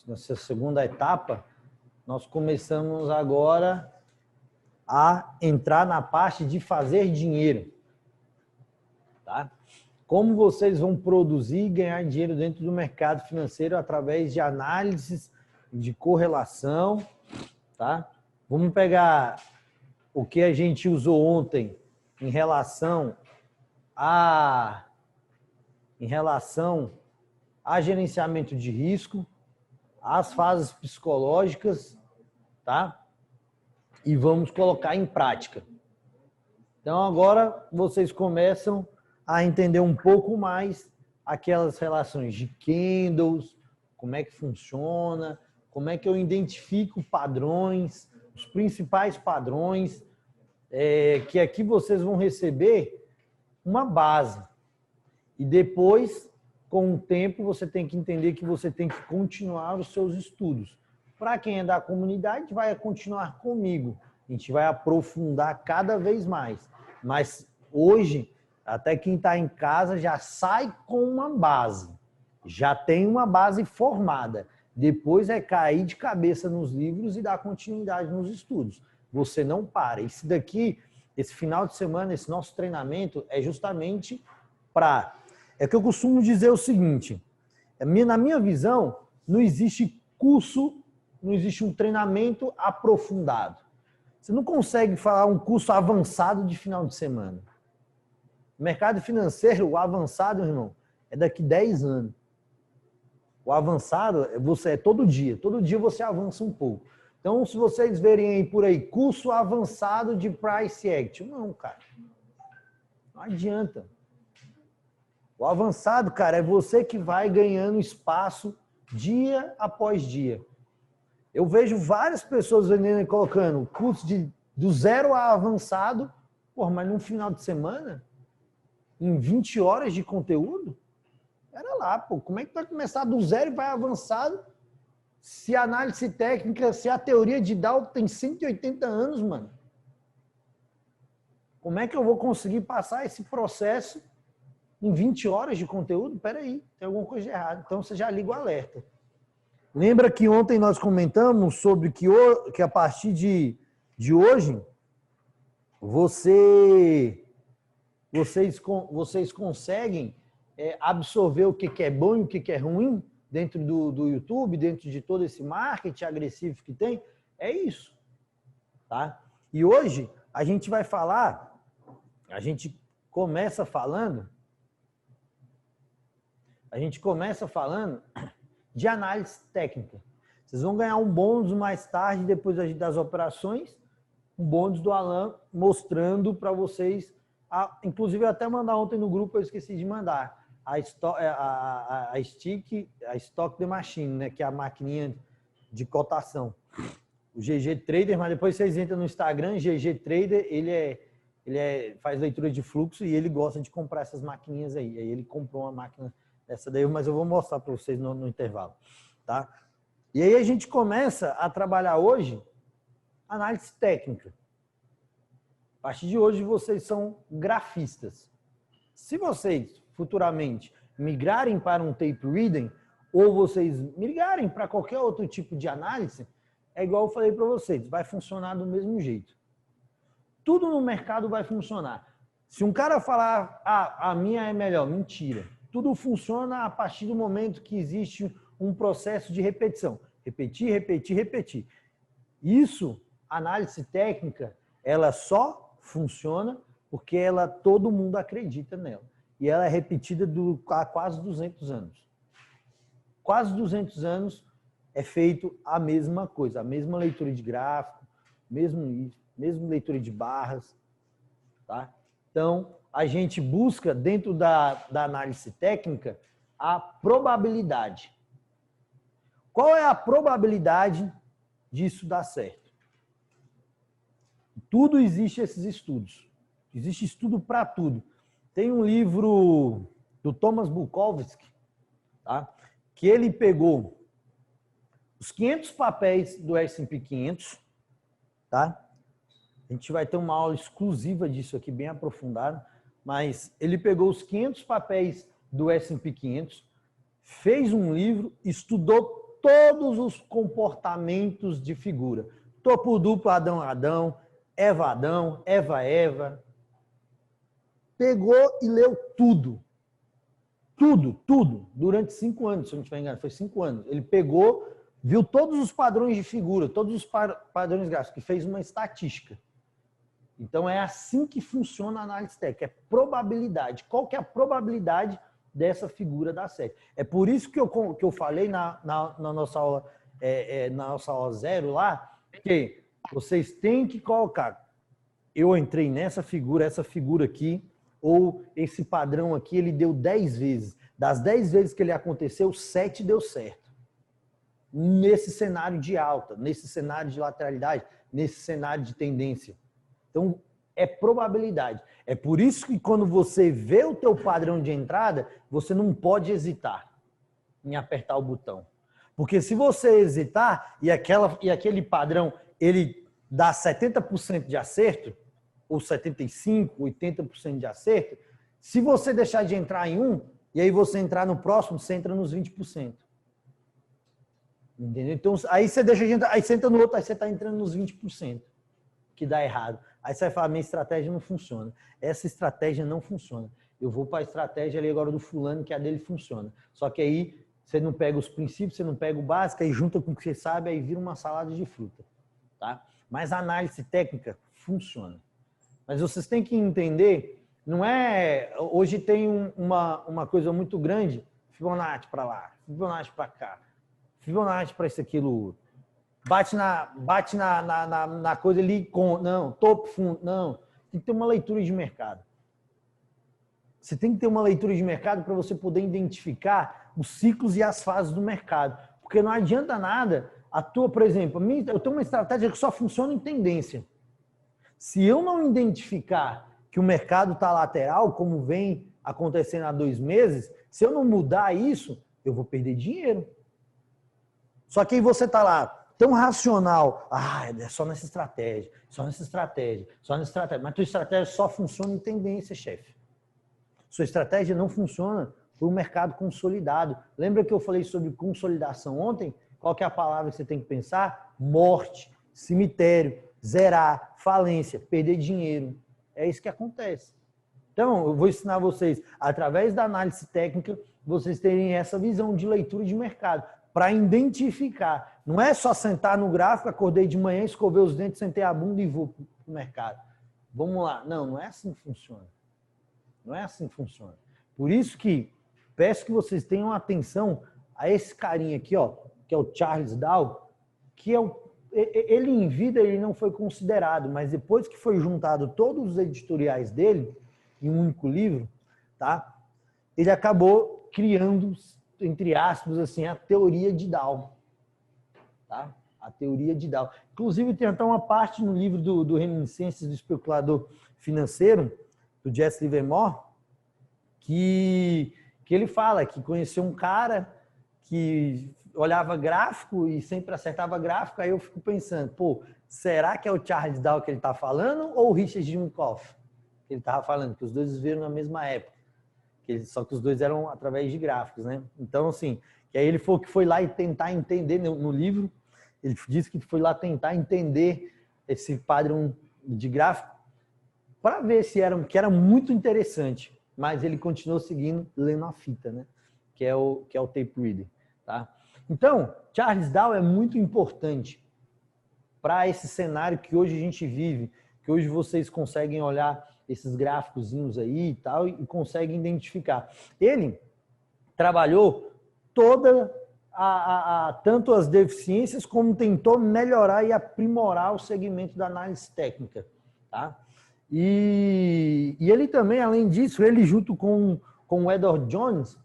nessa segunda etapa, nós começamos agora a entrar na parte de fazer dinheiro. Tá? Como vocês vão produzir e ganhar dinheiro dentro do mercado financeiro através de análises de correlação. Tá? Vamos pegar o que a gente usou ontem em relação a gerenciamento de risco, as fases psicológicas, tá? E vamos colocar em prática. Então agora vocês começam a entender um pouco mais aquelas relações de candles, como é que funciona, como é que eu identifico padrões, os principais padrões, que aqui vocês vão receber uma base. E depois, com o tempo, você tem que entender que você tem que continuar os seus estudos. Para quem é da comunidade, vai continuar comigo. A gente vai aprofundar cada vez mais. Mas hoje, até quem está em casa já sai com uma base. Já tem uma base formada. Depois é cair de cabeça nos livros e dar continuidade nos estudos. Você não para. Esse daqui, esse final de semana, esse nosso treinamento é justamente para... É que eu costumo dizer o seguinte, na minha visão, não existe curso, não existe um treinamento aprofundado. Você não consegue falar um curso avançado de final de semana. O mercado financeiro, o avançado, irmão, é daqui 10 anos. O avançado é todo dia você avança um pouco. Então, se vocês verem aí por aí, curso avançado de price action, não, cara. Não adianta. O avançado, cara, é você que vai ganhando espaço dia após dia. Eu vejo várias pessoas vendendo e colocando curso do 0 a avançado, porra, mas num final de semana, em 20 horas de conteúdo, era lá, pô, como é que vai começar do 0 e vai avançado se a análise técnica, se a teoria de Dow tem 180 anos, mano? Como é que eu vou conseguir passar esse processo em 20 horas de conteúdo? Peraí, tem alguma coisa de errado. Então você já liga o alerta. Lembra que ontem nós comentamos sobre que a partir de hoje vocês conseguem absorver o que é bom e o que é ruim dentro do YouTube, dentro de todo esse marketing agressivo que tem? É isso. Tá? E hoje a gente vai falar, a gente começa falando de análise técnica. Vocês vão ganhar um bônus mais tarde, depois das operações, um bônus do Alan mostrando para vocês, inclusive eu até mandar ontem no grupo, eu esqueci de mandar, a Stock the Machine, né, que é a maquininha de cotação. O GG Trader, mas depois vocês entram no Instagram, GG Trader, ele faz leitura de fluxo e ele gosta de comprar essas maquininhas aí. Aí ele comprou uma máquina essa daí, mas eu vou mostrar para vocês no intervalo, tá? E aí a gente começa a trabalhar hoje análise técnica. A partir de hoje vocês são grafistas. Se vocês futuramente migrarem para um tape reading ou vocês migrarem para qualquer outro tipo de análise, é igual eu falei para vocês, vai funcionar do mesmo jeito. Tudo no mercado vai funcionar. Se um cara falar, a minha é melhor, mentira. Tudo funciona a partir do momento que existe um processo de repetição. Repetir, repetir, repetir. Isso, análise técnica, ela só funciona porque todo mundo acredita nela. E ela é repetida há quase 200 anos. Quase 200 anos é feito a mesma coisa, a mesma leitura de gráfico, mesmo leitura de barras. Tá? Então, a gente busca, dentro da análise técnica, a probabilidade. Qual é a probabilidade disso dar certo? Tudo existe esses estudos. Existe estudo para tudo. Tem um livro do Thomas Bukowski, tá? Que ele pegou os 500 papéis do S&P 500, tá? A gente vai ter uma aula exclusiva disso aqui, bem aprofundada, mas ele pegou os 500 papéis do S&P 500, fez um livro, estudou todos os comportamentos de figura. Topo duplo, Adão, Adão, Eva, Adão, Eva, Eva. Pegou e leu tudo. Tudo. Durante 5 anos, se eu não estiver enganado, foi 5 anos. Ele pegou, viu todos os padrões de figura, todos os padrões gráficos, que fez uma estatística. Então, é assim que funciona a análise técnica. É probabilidade. Qual que é a probabilidade dessa figura dar certo? É por isso que eu falei na nossa aula, na nossa aula 0 lá, que vocês têm que colocar. Eu entrei nessa figura, essa figura aqui, ou esse padrão aqui, ele deu 10 vezes. Das 10 vezes que ele aconteceu, 7 deu certo. Nesse cenário de alta, nesse cenário de lateralidade, nesse cenário de tendência. Então, é probabilidade. É por isso que quando você vê o teu padrão de entrada, você não pode hesitar em apertar o botão. Porque se você hesitar e aquele padrão ele dá 70% de acerto, ou 75%, 80% de acerto, se você deixar de entrar em um, e aí você entrar no próximo, você entra nos 20%. Entendeu? Então, aí você deixa de entrar, aí você entra no outro, aí você está entrando nos 20%, que dá errado. Aí você vai falar, minha estratégia não funciona. Essa estratégia não funciona. Eu vou para a estratégia ali agora do fulano, que a dele funciona. Só que aí você não pega os princípios, você não pega o básico, aí junta com o que você sabe, aí vira uma salada de fruta. Tá? Mas a análise técnica funciona. Mas vocês têm que entender, não é... Hoje tem uma coisa muito grande, Fibonacci para lá, Fibonacci para cá, Fibonacci para isso, aquilo. Bate na coisa ali com... Não, topo, fundo, não. Tem que ter uma leitura de mercado. Você tem que ter uma leitura de mercado para você poder identificar os ciclos e as fases do mercado. Porque não adianta nada por exemplo, eu tenho uma estratégia que só funciona em tendência. Se eu não identificar que o mercado está lateral, como vem acontecendo há 2 meses, se eu não mudar isso, eu vou perder dinheiro. Só que aí você está lá, tão racional. É só nessa estratégia, só nessa estratégia, só nessa estratégia. Mas tua estratégia só funciona em tendência, chefe. Sua estratégia não funciona para o mercado consolidado. Lembra que eu falei sobre consolidação ontem? Qual que é a palavra que você tem que pensar? Morte, cemitério, zerar, falência, perder dinheiro. É isso que acontece. Então, eu vou ensinar vocês, através da análise técnica, vocês terem essa visão de leitura de mercado, para identificar. Não é só sentar no gráfico, acordei de manhã, escovei os dentes, sentei a bunda e vou para o mercado. Vamos lá. Não é assim que funciona. Não é assim que funciona. Por isso que peço que vocês tenham atenção a esse carinha aqui, ó, que é o Charles Dow, que ele em vida ele não foi considerado, mas depois que foi juntado todos os editoriais dele em um único livro, tá? Ele acabou criando, entre aspas, assim, a teoria de Dow. Tá? A teoria de Dow. Inclusive, tem até uma parte no livro do Reminiscências do Especulador Financeiro, do Jesse Livermore, que ele fala que conheceu um cara que olhava gráfico e sempre acertava gráfico, aí eu fico pensando, será que é o Charles Dow que ele está falando ou o Richard Junkoff que ele estava falando? Que os dois viveram na mesma época. Só que os dois eram através de gráficos, né? Então, assim, que aí ele falou que foi lá e tentar entender no livro, ele disse que foi lá tentar entender esse padrão de gráfico para ver se que era muito interessante, mas ele continuou seguindo, lendo a fita, né? Que é o tape reader, tá? Então, Charles Dow é muito importante para esse cenário que hoje a gente vive, que hoje vocês conseguem olhar esses gráficozinhos aí e tal, e conseguem identificar. Ele trabalhou tanto as deficiências, como tentou melhorar e aprimorar o segmento da análise técnica. Tá? E ele também, além disso, ele junto com o Edward Jones,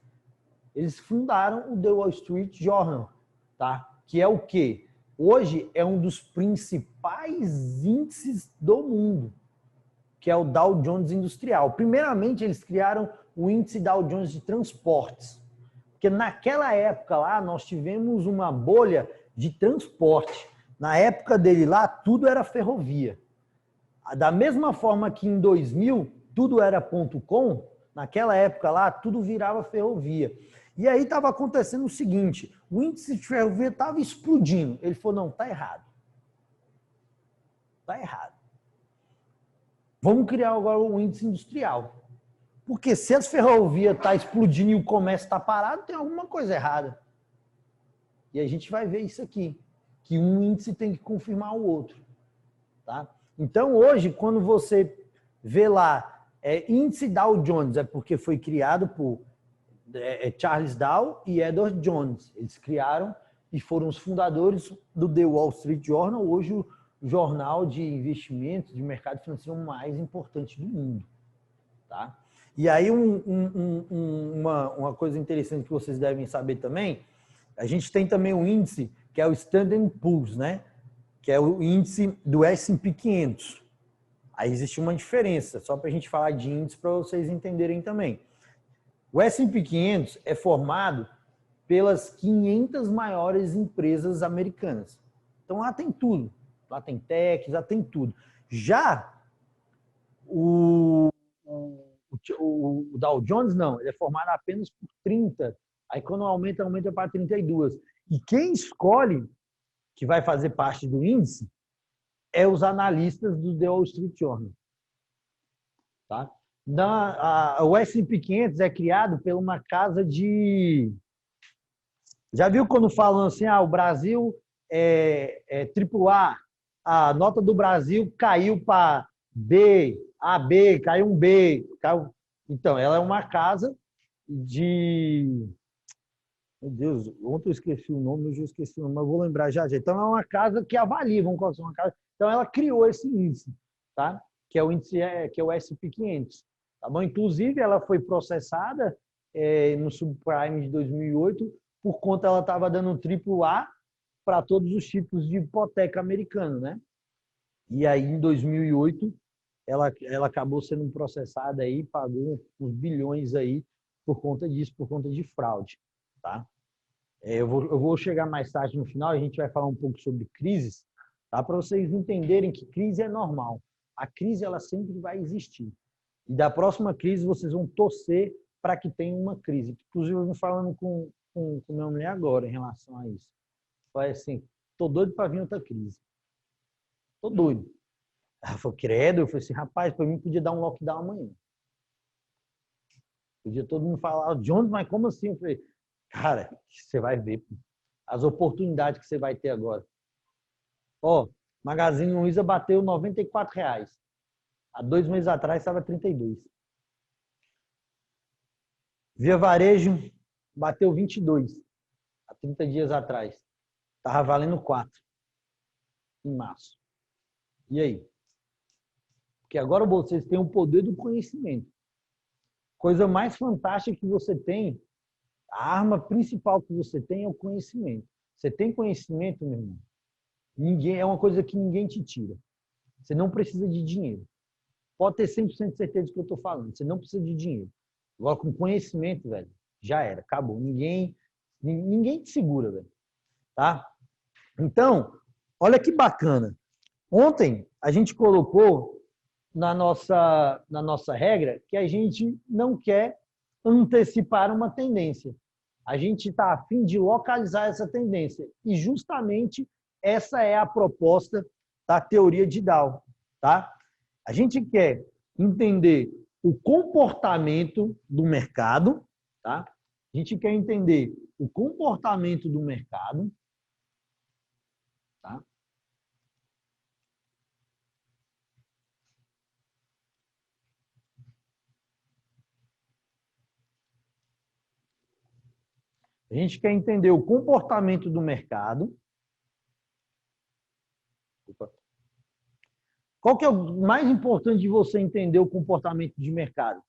eles fundaram o The Wall Street Journal, tá? Que é o quê? Hoje é um dos principais índices do mundo, que é o Dow Jones Industrial. Primeiramente, eles criaram o índice Dow Jones de transportes, porque naquela época lá nós tivemos uma bolha de transporte. Na época dele lá, tudo era ferrovia. Da mesma forma que em 2000, tudo era .com, naquela época lá, tudo virava ferrovia. E aí estava acontecendo o seguinte, o índice de ferrovia estava explodindo. Ele falou, não, está errado. Está errado. Vamos criar agora um índice industrial. Porque se as ferrovias estão explodindo e o comércio está parado, tem alguma coisa errada. E a gente vai ver isso aqui, que um índice tem que confirmar o outro. Tá? Então, hoje, quando você vê lá, índice Dow Jones, é porque foi criado por Charles Dow e Edward Jones. Eles criaram e foram os fundadores do The Wall Street Journal, hoje o jornal de investimentos, de mercado financeiro mais importante do mundo. Tá? E aí, uma coisa interessante que vocês devem saber também, a gente tem também um índice que é o Standard & Poor's, né? Que é o índice do S&P 500. Aí existe uma diferença, só para a gente falar de índice para vocês entenderem também. O S&P 500 é formado pelas 500 maiores empresas americanas. Então lá tem tudo. Lá tem tech, lá tem tudo. Já o Dow Jones não, ele é formado apenas por 30. Aí quando aumenta para 32. E quem escolhe que vai fazer parte do índice é os analistas do The Wall Street Journal. Tá? O S&P 500 é criado por uma casa de... Já viu quando falam assim, o Brasil é AAA, a nota do Brasil caiu para B, AB, caiu um B. Caiu... Então, ela é uma casa de... Meu Deus, ontem eu esqueci o nome, hoje eu esqueci o nome, mas eu vou lembrar já. Então, é uma casa que avalia, vamos colocar uma casa. Então, ela criou esse índice, tá? Que é o índice, que é o S&P 500. Tá bom? Inclusive, ela foi processada no subprime de 2008, por conta ela estava dando AAA para todos os tipos de hipoteca americano, né? E aí, em 2008, ela acabou sendo processada aí, pagou uns bilhões aí por conta disso, por conta de fraude, tá? Eu vou chegar mais tarde no final, a gente vai falar um pouco sobre crises, tá? Para vocês entenderem que crise é normal. A crise, ela sempre vai existir. E da próxima crise, vocês vão torcer para que tenha uma crise. Inclusive, eu vim falando com minha mulher agora em relação a isso. Falei assim, tô doido para vir outra crise. Tô doido. Ela falou, credo. Eu falei assim, rapaz, para mim podia dar um lockdown amanhã. Podia todo mundo falar, Jones, mas como assim? Eu falei, cara, você vai ver as oportunidades que você vai ter agora. Ó, Magazine Luiza bateu R$94. Há 2 meses atrás estava 32. Via Varejo bateu 22. Há 30 dias atrás. Estava valendo 4. Em março. E aí? Porque agora vocês têm o poder do conhecimento. Coisa mais fantástica que você tem, a arma principal que você tem é o conhecimento. Você tem conhecimento, meu irmão? É uma coisa que ninguém te tira. Você não precisa de dinheiro. Pode ter 100% de certeza do que eu estou falando. Você não precisa de dinheiro. Agora, com conhecimento, velho, já era. Acabou. Ninguém te segura, velho. Tá? Então, olha que bacana. Ontem, a gente colocou na nossa regra que a gente não quer antecipar uma tendência. A gente está a fim de localizar essa tendência. E, justamente, essa é a proposta da teoria de Dow. Tá? A gente quer entender o comportamento do mercado, tá? A gente quer entender o comportamento do mercado, tá? A gente quer entender o comportamento do mercado. Qual que é o mais importante de você entender o comportamento de mercado?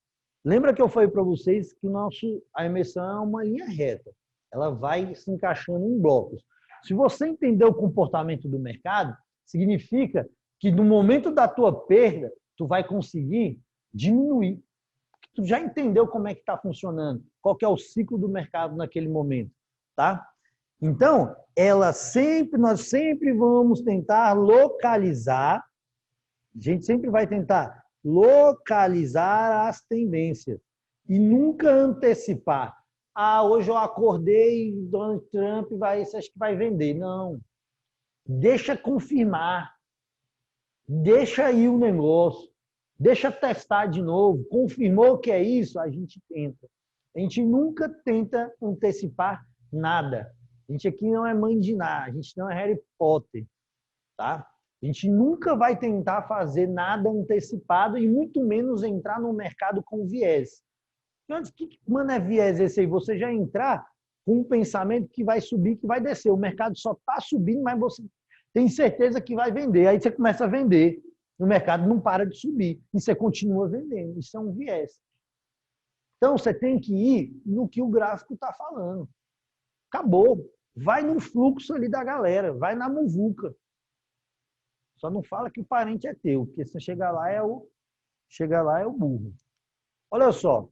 Lembra que eu falei para vocês que a emissão é uma linha reta. Ela vai se encaixando em blocos. Se você entender o comportamento do mercado, significa que no momento da tua perda, tu vai conseguir diminuir. Tu já entendeu como é que está funcionando, qual que é o ciclo do mercado naquele momento, tá? Então, nós sempre vamos tentar localizar, a gente sempre vai tentar localizar as tendências e nunca antecipar. Ah, hoje eu acordei, Donald Trump você acha que vai vender? Não. Deixa confirmar. Deixa aí o negócio. Deixa testar de novo. Confirmou que é isso, a gente tenta. A gente nunca tenta antecipar nada. A gente aqui não é mãe de nada, a gente não é Harry Potter, tá? A gente nunca vai tentar fazer nada antecipado e muito menos entrar no mercado com viés. Antes, mano, é viés esse aí? Você já entrar com um pensamento que vai subir, que vai descer. O mercado só está subindo, mas você tem certeza que vai vender. Aí você começa a vender. O mercado não para de subir. E você continua vendendo. Isso é um viés. Então, você tem que ir no que o gráfico está falando. Acabou. Vai no fluxo ali da galera. Vai na muvuca. Só não fala que o parente é teu, porque se chegar lá é o burro. Olha só.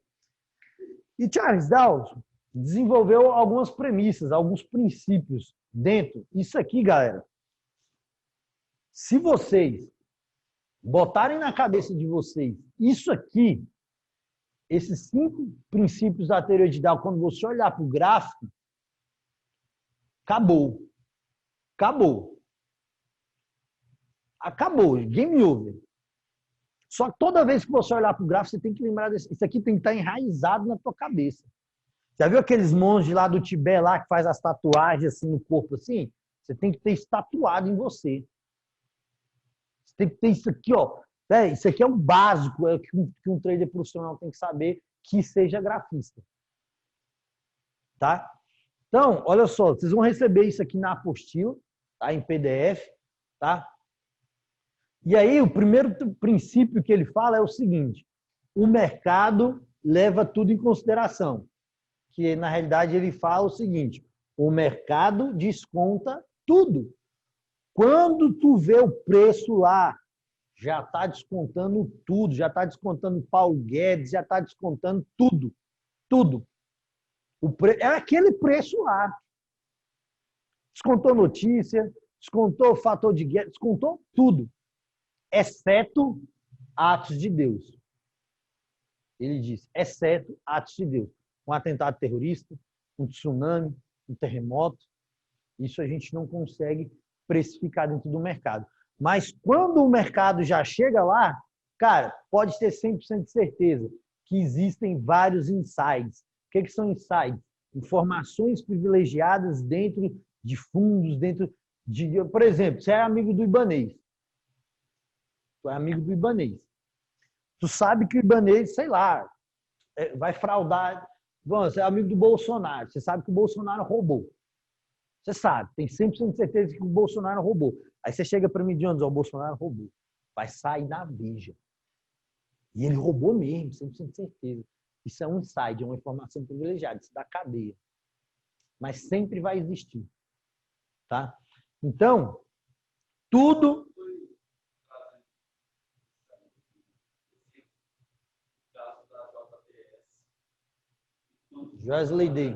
E Charles Dawson desenvolveu algumas premissas, alguns princípios dentro. Isso aqui, galera, se vocês botarem na cabeça de vocês isso aqui, esses 5 princípios da teoria de Dawson, quando você olhar para o gráfico, acabou. Acabou. Acabou. Game over. Só que toda vez que você olhar para o gráfico, você tem que lembrar disso. Isso aqui tem que estar enraizado na tua cabeça. Já viu aqueles monges lá do Tibete lá que faz as tatuagens assim no corpo assim? Você tem que ter isso tatuado em você. Você tem que ter isso aqui, ó. Isso aqui é o básico que um trader profissional tem que saber, que seja grafista. Tá? Então, olha só, vocês vão receber isso aqui na apostila, tá? Em PDF, tá? E aí, o primeiro princípio que ele fala é o seguinte: o mercado leva tudo em consideração. Que, na realidade, ele fala o seguinte: o mercado desconta tudo. Quando tu vê o preço lá, já está descontando tudo, já está descontando Paulo Guedes, já está descontando tudo. Tudo. É aquele preço lá. Descontou notícia, descontou fator de guerra, descontou tudo. Exceto atos de Deus. Ele diz, exceto atos de Deus. Um atentado terrorista, um tsunami, um terremoto. Isso a gente não consegue precificar dentro do mercado. Mas quando o mercado já chega lá, cara, pode ter 100% de certeza que existem vários insights. O que são insights? Informações privilegiadas dentro de fundos, dentro de... Por exemplo, você é amigo do Ibanez. Tu é amigo do Ibanez. Tu sabe que o Ibanez, sei lá, vai fraudar. Bom, você é amigo do Bolsonaro. Você sabe que o Bolsonaro roubou. Você sabe, tem 100% de certeza que o Bolsonaro roubou. Aí você chega para mim de onde? O Bolsonaro roubou. Vai sair na Veja. E ele roubou mesmo, 100% de certeza. Isso é um insight, é uma informação privilegiada, isso dá cadeia. Mas sempre vai existir. Tá? Então, tudo... Joesley Day.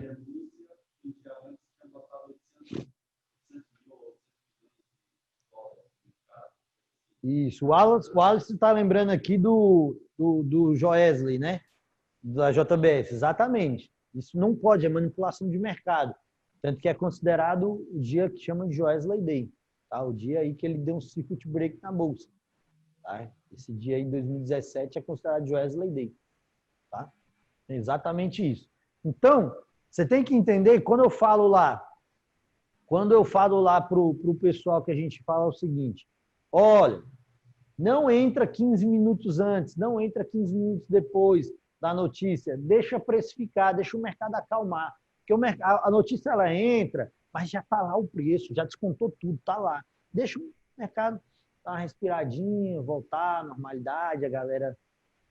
Isso. O Wallace está lembrando aqui do Joesley, né? Da JBS. Exatamente. Isso não pode, é manipulação de mercado. Tanto que é considerado o dia que chama de Joesley Day. Tá? O dia aí que ele deu um circuit break na bolsa. Tá? Esse dia aí, em 2017, é considerado Joesley Day. Tá? É exatamente isso. Então, você tem que entender, quando eu falo lá para o pessoal que a gente fala o seguinte: olha, não entra 15 minutos antes, não entra 15 minutos depois da notícia, deixa precificar, deixa o mercado acalmar. Porque a notícia ela entra, mas já está lá o preço, já descontou tudo, está lá. Deixa o mercado dar uma respiradinha, voltar à normalidade, a galera...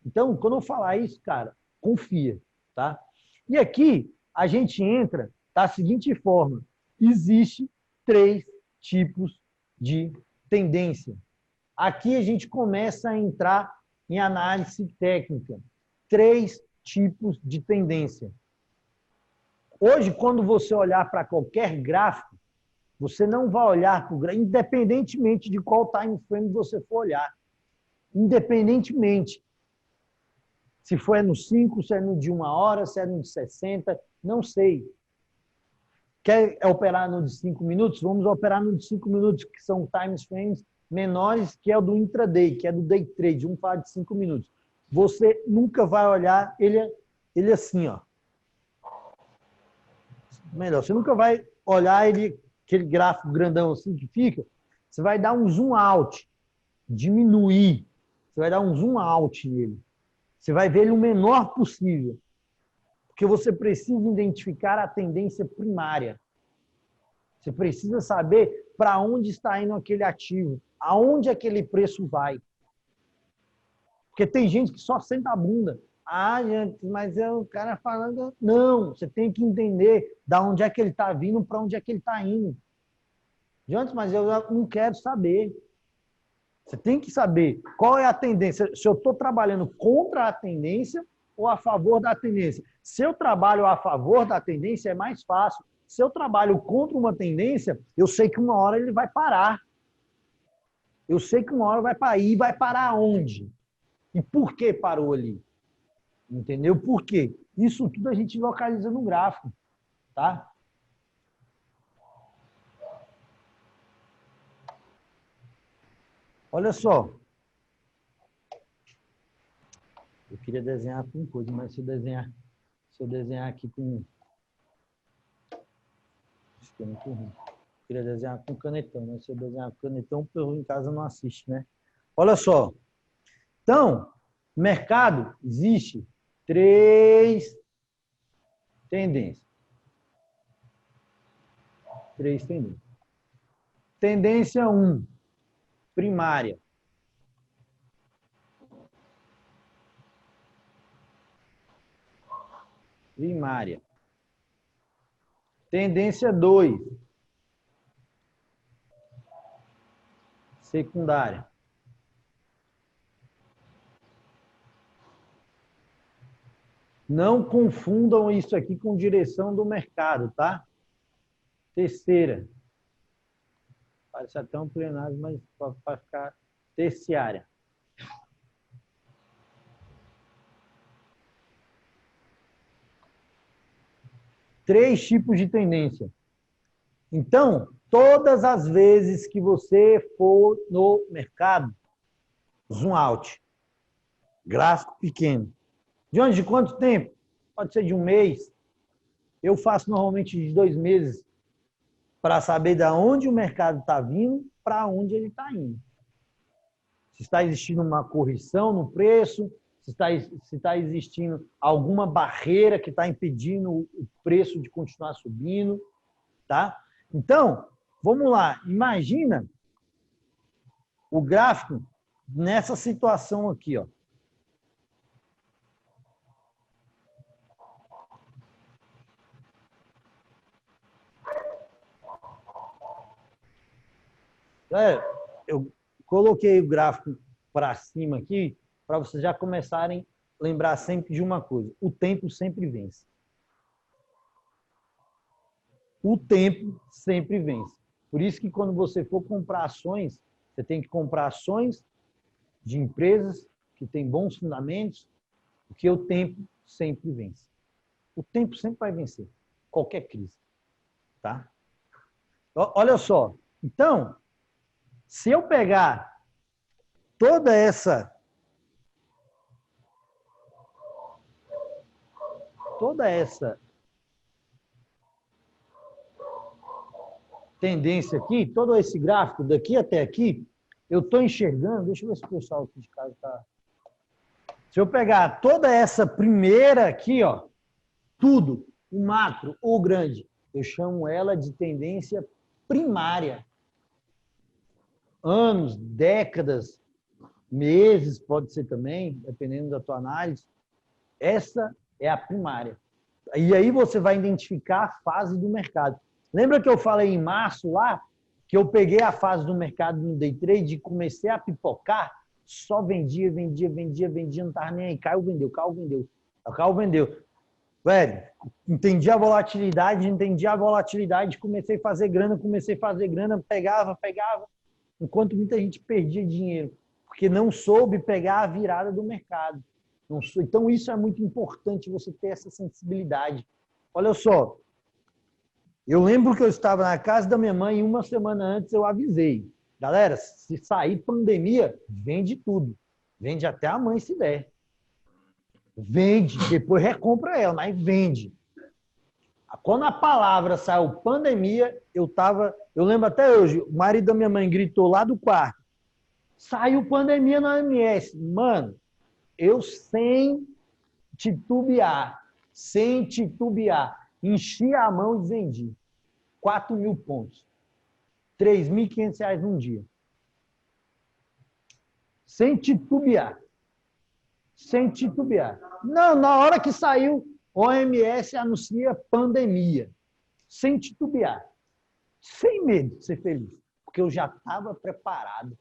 Então, quando eu falar isso, cara, confia, tá? E aqui a gente entra da seguinte forma: existe 3 tipos de tendência. Aqui a gente começa a entrar em análise técnica. 3 tipos de tendência. Hoje, quando você olhar para qualquer gráfico, você não vai olhar para o gráfico, independentemente de qual time frame você for olhar. Independentemente. Se for no 5, se é no de 1 hora, se é no de 60, não sei. Quer operar no de 5 minutos? Vamos operar no de 5 minutos, que são time frames menores, que é o do intraday, que é do day trade. Vamos falar de 5 minutos. Você nunca vai olhar ele assim, ó. Melhor, você nunca vai olhar ele, aquele gráfico grandão assim que fica. Você vai dar um zoom out, diminuir. Você vai dar um zoom out nele. Você vai ver ele o menor possível. Porque você precisa identificar a tendência primária. Você precisa saber para onde está indo aquele ativo, aonde aquele preço vai. Porque tem gente que só senta a bunda. Ah, gente, mas é o cara falando... Não, você tem que entender da onde é que ele está vindo, para onde é que ele está indo. Gente, mas eu não quero saber. Você tem que saber qual é a tendência. Se eu estou trabalhando contra a tendência ou a favor da tendência. Se eu trabalho a favor da tendência, é mais fácil. Se eu trabalho contra uma tendência, eu sei que uma hora ele vai parar. Eu sei que uma hora vai parar. E vai parar onde? E por que parou ali? Entendeu? Por quê? Isso tudo a gente localiza no gráfico. Tá? Olha só. Eu queria desenhar com coisa, mas se eu desenhar aqui com... Acho que é muito ruim. Eu queria desenhar com canetão, mas se eu desenhar com canetão, o perro em casa não assiste, né? Olha só. Então, mercado, existe 3 tendências. 3 tendências. Tendência 1, primária. Primária. Tendência 2, secundária. Não confundam isso aqui com direção do mercado, tá? Terceira. Parece até um plenário, mas para ficar terciária. Três tipos de tendência. Então, todas as vezes que você for no mercado, zoom out. Gráfico pequeno. De onde? De quanto tempo? Pode ser de 1 mês. Eu faço normalmente de 2 meses para saber de onde o mercado está vindo, para onde ele está indo. Se está existindo uma correção no preço, se está existindo alguma barreira que está impedindo o preço de continuar subindo, tá? Então, vamos lá. Imagina o gráfico nessa situação aqui, ó. Eu coloquei o gráfico para cima aqui para vocês já começarem a lembrar sempre de uma coisa. O tempo sempre vence. O tempo sempre vence. Por isso que quando você for comprar ações, você tem que comprar ações de empresas que têm bons fundamentos, porque o tempo sempre vence. O tempo sempre vai vencer. Qualquer crise. Tá? Olha só. Então, se eu pegar toda essa tendência aqui, todo esse gráfico daqui até aqui, eu estou enxergando, deixa eu ver se o pessoal aqui de casa está... Se eu pegar toda essa primeira aqui, ó, tudo, o macro ou o grande, eu chamo ela de tendência primária. Anos, décadas, meses, pode ser também, dependendo da tua análise. Essa é a primária. E aí você vai identificar a fase do mercado. Lembra que eu falei em março lá, que eu peguei a fase do mercado no day trade e comecei a pipocar? Só vendia, não estava nem aí. Caiu, vendeu. Velho, entendi a volatilidade, comecei a fazer grana, pegava. Enquanto muita gente perdia dinheiro, porque não soube pegar a virada do mercado. Então, isso é muito importante, você ter essa sensibilidade. Olha só, eu lembro que eu estava na casa da minha mãe e uma semana antes eu avisei. Galera, se sair pandemia, vende tudo. Vende até a mãe se der. Vende, depois recompra ela, mas vende. Quando a palavra saiu pandemia, eu lembro até hoje, o marido da minha mãe gritou lá do quarto, saiu pandemia na OMS. Mano, eu sem titubear, enchi a mão e vendi. 4.000 pontos. R$3.500 num dia. Sem titubear. Não, na hora que saiu, OMS anuncia pandemia. Sem titubear. Sem medo de ser feliz. Porque eu já estava preparado.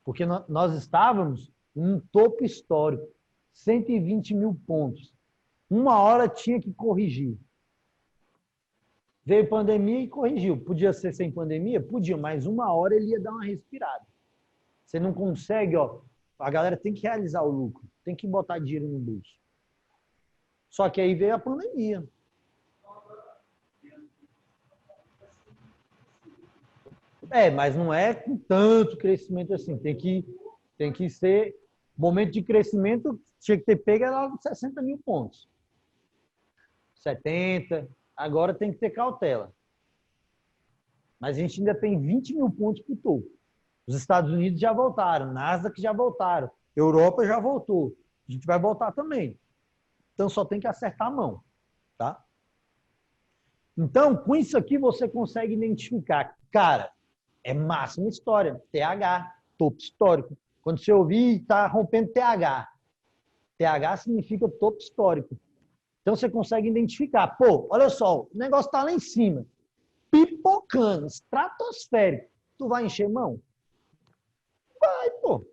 Porque nós estávamos em um topo histórico. 120.000 pontos. Uma hora tinha que corrigir. Veio pandemia e corrigiu. Podia ser sem pandemia? Podia, mas uma hora ele ia dar uma respirada. Você não consegue, ó. A galera tem que realizar o lucro, tem que botar dinheiro no bolso. Só que aí veio a pandemia. Mas não é com tanto crescimento assim. Tem que ser. Momento de crescimento, tinha que ter pego lá 60.000 pontos. 70. Agora tem que ter cautela. Mas a gente ainda tem 20.000 pontos para o topo. Os Estados Unidos já voltaram, Nasdaq já voltaram, Europa já voltou. A gente vai voltar também. Então só tem que acertar a mão, tá? Então, com isso aqui você consegue identificar, cara, é máxima história, TH, topo histórico. Quando você ouvir, está rompendo TH. TH significa topo histórico. Então você consegue identificar. Pô, olha só, o negócio está lá em cima, pipocando, estratosférico. Tu vai encher mão? Vai, pô.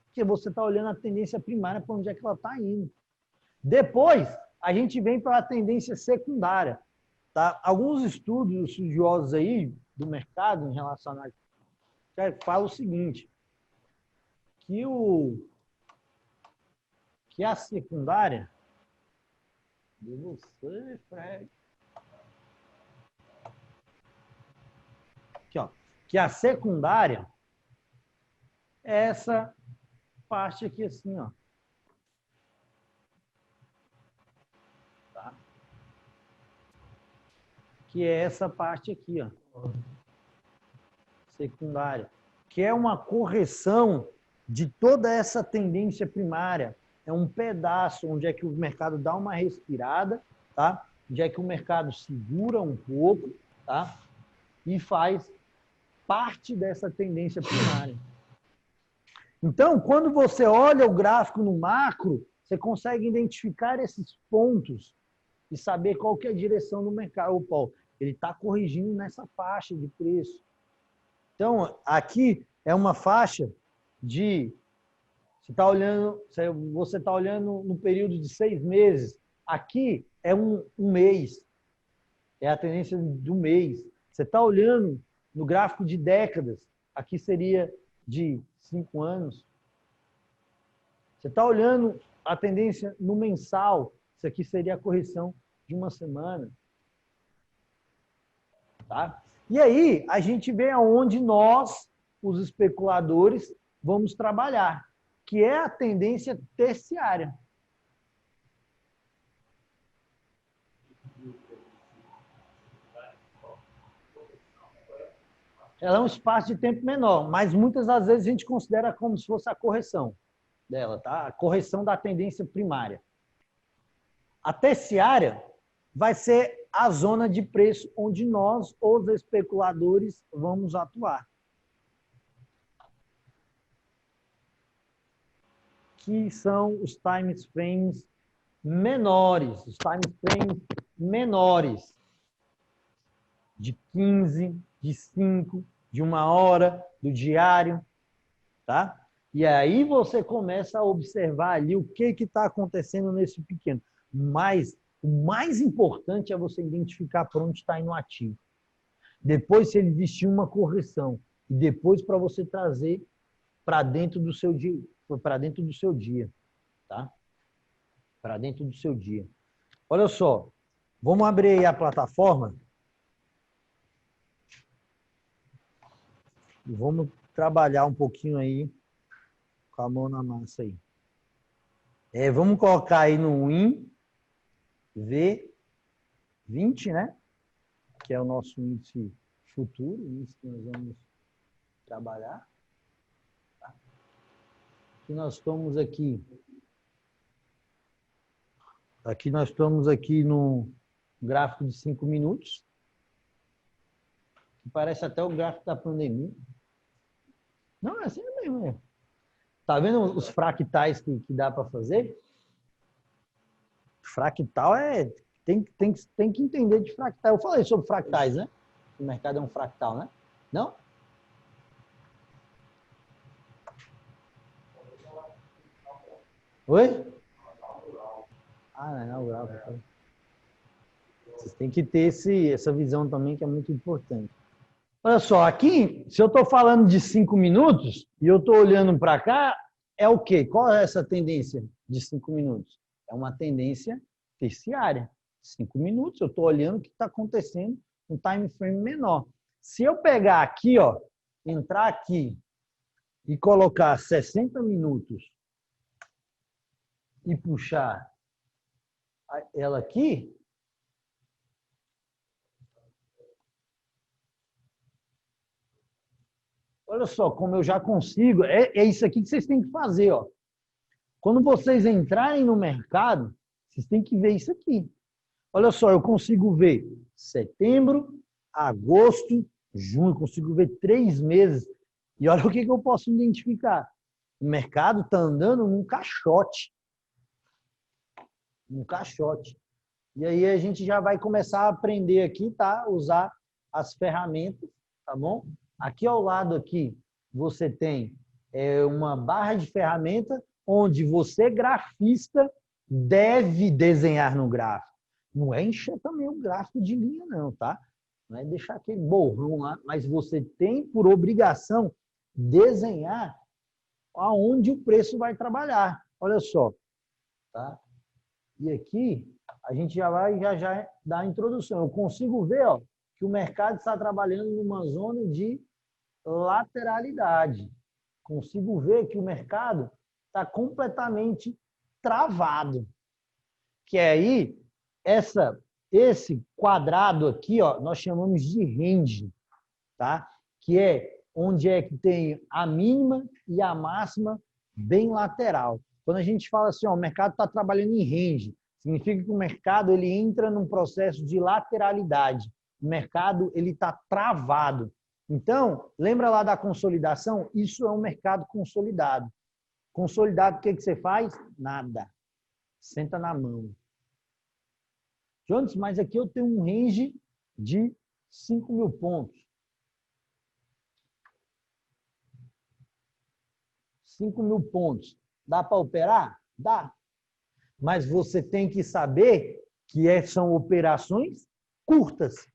Porque você está olhando a tendência primária para onde é que ela está indo. Depois, a gente vem para a tendência secundária. Tá? Alguns estudos estudiosos aí do mercado em relação a falam o seguinte, que a secundária de você, Fred. Aqui, ó, que a secundária é essa parte aqui assim, ó. Tá? Que é essa parte aqui, ó. Secundária, que é uma correção de toda essa tendência primária. É um pedaço onde é que o mercado dá uma respirada, tá? Onde é que o mercado segura um pouco, tá? E faz parte dessa tendência primária. Então, quando você olha o gráfico no macro, você consegue identificar esses pontos e saber qual que é a direção do mercado. Ô, Paulo, ele está corrigindo nessa faixa de preço. Então, aqui é uma faixa de... Você está olhando no período de 6 meses. Aqui é um mês. É a tendência do mês. Você está olhando no gráfico de décadas. Aqui seria de 5 anos. Você está olhando a tendência no mensal. Isso aqui seria a correção de uma semana. Tá? E aí, a gente vê aonde nós, os especuladores, vamos trabalhar, que é a tendência terciária. Ela é um espaço de tempo menor, mas muitas das vezes a gente considera como se fosse a correção dela, tá? A correção da tendência primária. A terciária vai ser a zona de preço onde nós, os especuladores, vamos atuar. Que são os time frames menores, os time frames menores, de 15, de 5, de 1 hora, do diário, tá? E aí você começa a observar ali o que está acontecendo nesse pequeno. Mas o mais importante é você identificar para onde está indo o ativo. Depois, se ele existir uma correção, e depois para você trazer para dentro do seu para dentro do seu dia, tá? Para dentro do seu dia. Olha só, vamos abrir aí a plataforma e vamos trabalhar um pouquinho aí com a mão na massa aí. Vamos colocar aí no Win V20, né? Que é o nosso índice futuro, o índice que nós vamos trabalhar. Tá? Aqui nós estamos aqui. Aqui nós estamos aqui no gráfico de 5 minutos. Que parece até o gráfico da pandemia. Não, é assim mesmo. Tá vendo os fractais que dá para fazer? Fractal tem que entender de fractal. Eu falei sobre fractais, né? O mercado é um fractal, né? Não? Oi? Não, gráfico. Vocês têm que ter essa visão também, que é muito importante. Olha só, aqui, se eu estou falando de 5 minutos e eu estou olhando para cá, é o quê? Qual é essa tendência de 5 minutos? É uma tendência terciária. 5 minutos, eu estou olhando o que está acontecendo um time frame menor. Se eu pegar aqui, ó, entrar aqui e colocar 60 minutos e puxar ela aqui, olha só como eu já consigo. É isso aqui que vocês têm que fazer, ó. Quando vocês entrarem no mercado, vocês têm que ver isso aqui. Olha só, eu consigo ver setembro, agosto, junho, consigo ver 3 meses. E olha o que eu posso identificar. O mercado está andando num caixote. Um caixote. E aí a gente já vai começar a aprender aqui, tá? Usar as ferramentas, tá bom? Aqui ao lado aqui, você tem uma barra de ferramenta onde você, grafista, deve desenhar no gráfico. Não é encher também o gráfico de linha, não, tá? Não é deixar aquele borrão lá, mas você tem por obrigação desenhar aonde o preço vai trabalhar. Olha só, tá? E aqui a gente já vai já dar a introdução. Eu consigo ver, ó, que o mercado está trabalhando numa zona de lateralidade. Consigo ver que o mercado está completamente travado. Que é aí, esse quadrado aqui, ó, nós chamamos de range, tá? Que é onde é que tem a mínima e a máxima bem lateral. Quando a gente fala assim, ó, o mercado está trabalhando em range, significa que o mercado ele entra num processo de lateralidade. O mercado ele está travado. Então, lembra lá da consolidação? Isso é um mercado consolidado. Consolidado, o que você faz? Nada. Senta na mão. Jones, mas aqui eu tenho um range de 5.000 pontos. 5.000 pontos. Dá para operar? Dá. Mas você tem que saber que são operações curtas.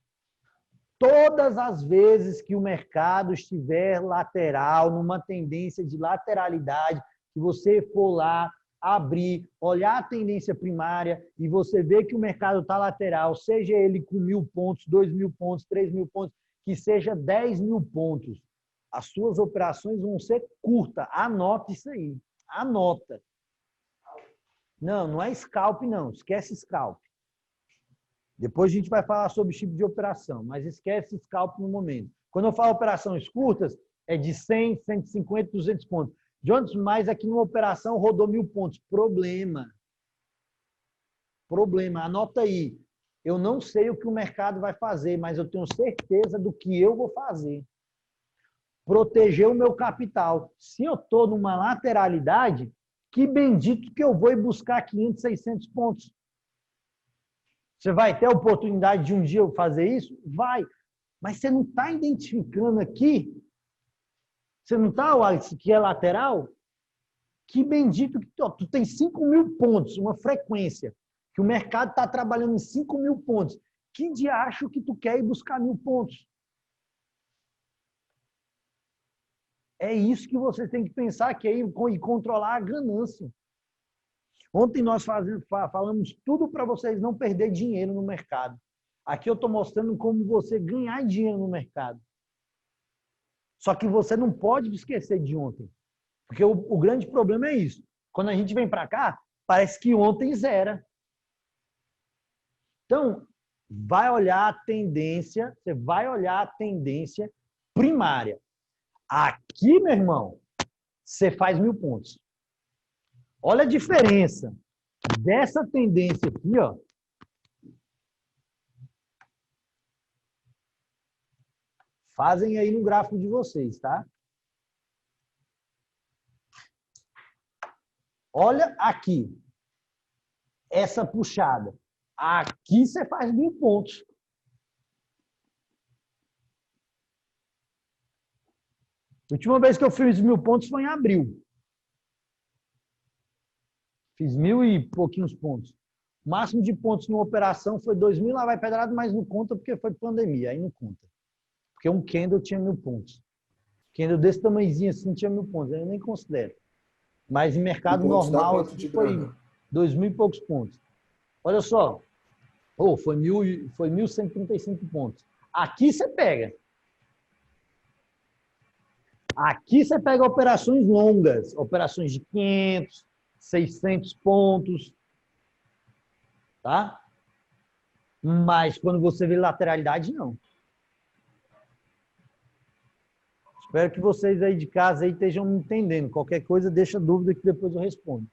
Todas as vezes que o mercado estiver lateral, numa tendência de lateralidade, que você for lá, abrir, olhar a tendência primária e você vê que o mercado está lateral, seja ele com 1.000 pontos, 2.000 pontos, 3.000 pontos, que seja 10.000 pontos, as suas operações vão ser curtas. Anota isso aí. Anota. Não é scalp, não. Esquece scalp. Depois a gente vai falar sobre tipo de operação, mas esquece scalp no momento. Quando eu falo operações curtas, é de 100, 150, 200 pontos. Jones, mas aqui numa operação rodou 1.000 pontos. Problema. Anota aí. Eu não sei o que o mercado vai fazer, mas eu tenho certeza do que eu vou fazer. Proteger o meu capital. Se eu estou numa lateralidade, que bendito que eu vou ir buscar 500, 600 pontos. Você vai ter a oportunidade de um dia eu fazer isso? Vai. Mas você não está identificando aqui? Você não está, isso aqui é lateral? Que bendito que tu tem 5.000 pontos, uma frequência, que o mercado está trabalhando em 5.000 pontos. Que diacho que tu quer ir buscar 1.000 pontos? É isso que você tem que pensar aqui e controlar a ganância. Ontem nós falamos tudo para vocês não perder dinheiro no mercado. Aqui eu estou mostrando como você ganhar dinheiro no mercado. Só que você não pode esquecer de ontem. Porque o grande problema é isso. Quando a gente vem para cá, parece que ontem zera. Então, vai olhar a tendência, você vai olhar a tendência primária. Aqui, meu irmão, você faz 1000 pontos. Olha a diferença dessa tendência aqui, ó. Fazem aí no gráfico de vocês, tá? Olha aqui. Essa puxada. Aqui você faz 1000 pontos. A última vez que eu fiz 1000 pontos foi em abril. Fiz 1000 e pouquinhos pontos. O máximo de pontos numa operação foi 2000, lá vai pedrado, mas não conta porque foi pandemia, aí não conta. Porque um candle tinha 1000 pontos. Candle desse tamanhozinho assim tinha 1000 pontos, eu nem considero. Mas em mercado normal foi 2000 e poucos pontos. Olha só, foi 1135 pontos. Aqui você pega. Aqui você pega operações longas, operações de 500, 600 pontos, tá? Mas quando você vê lateralidade, não. Espero que vocês aí de casa aí estejam me entendendo. Qualquer coisa, deixa dúvida que depois eu respondo.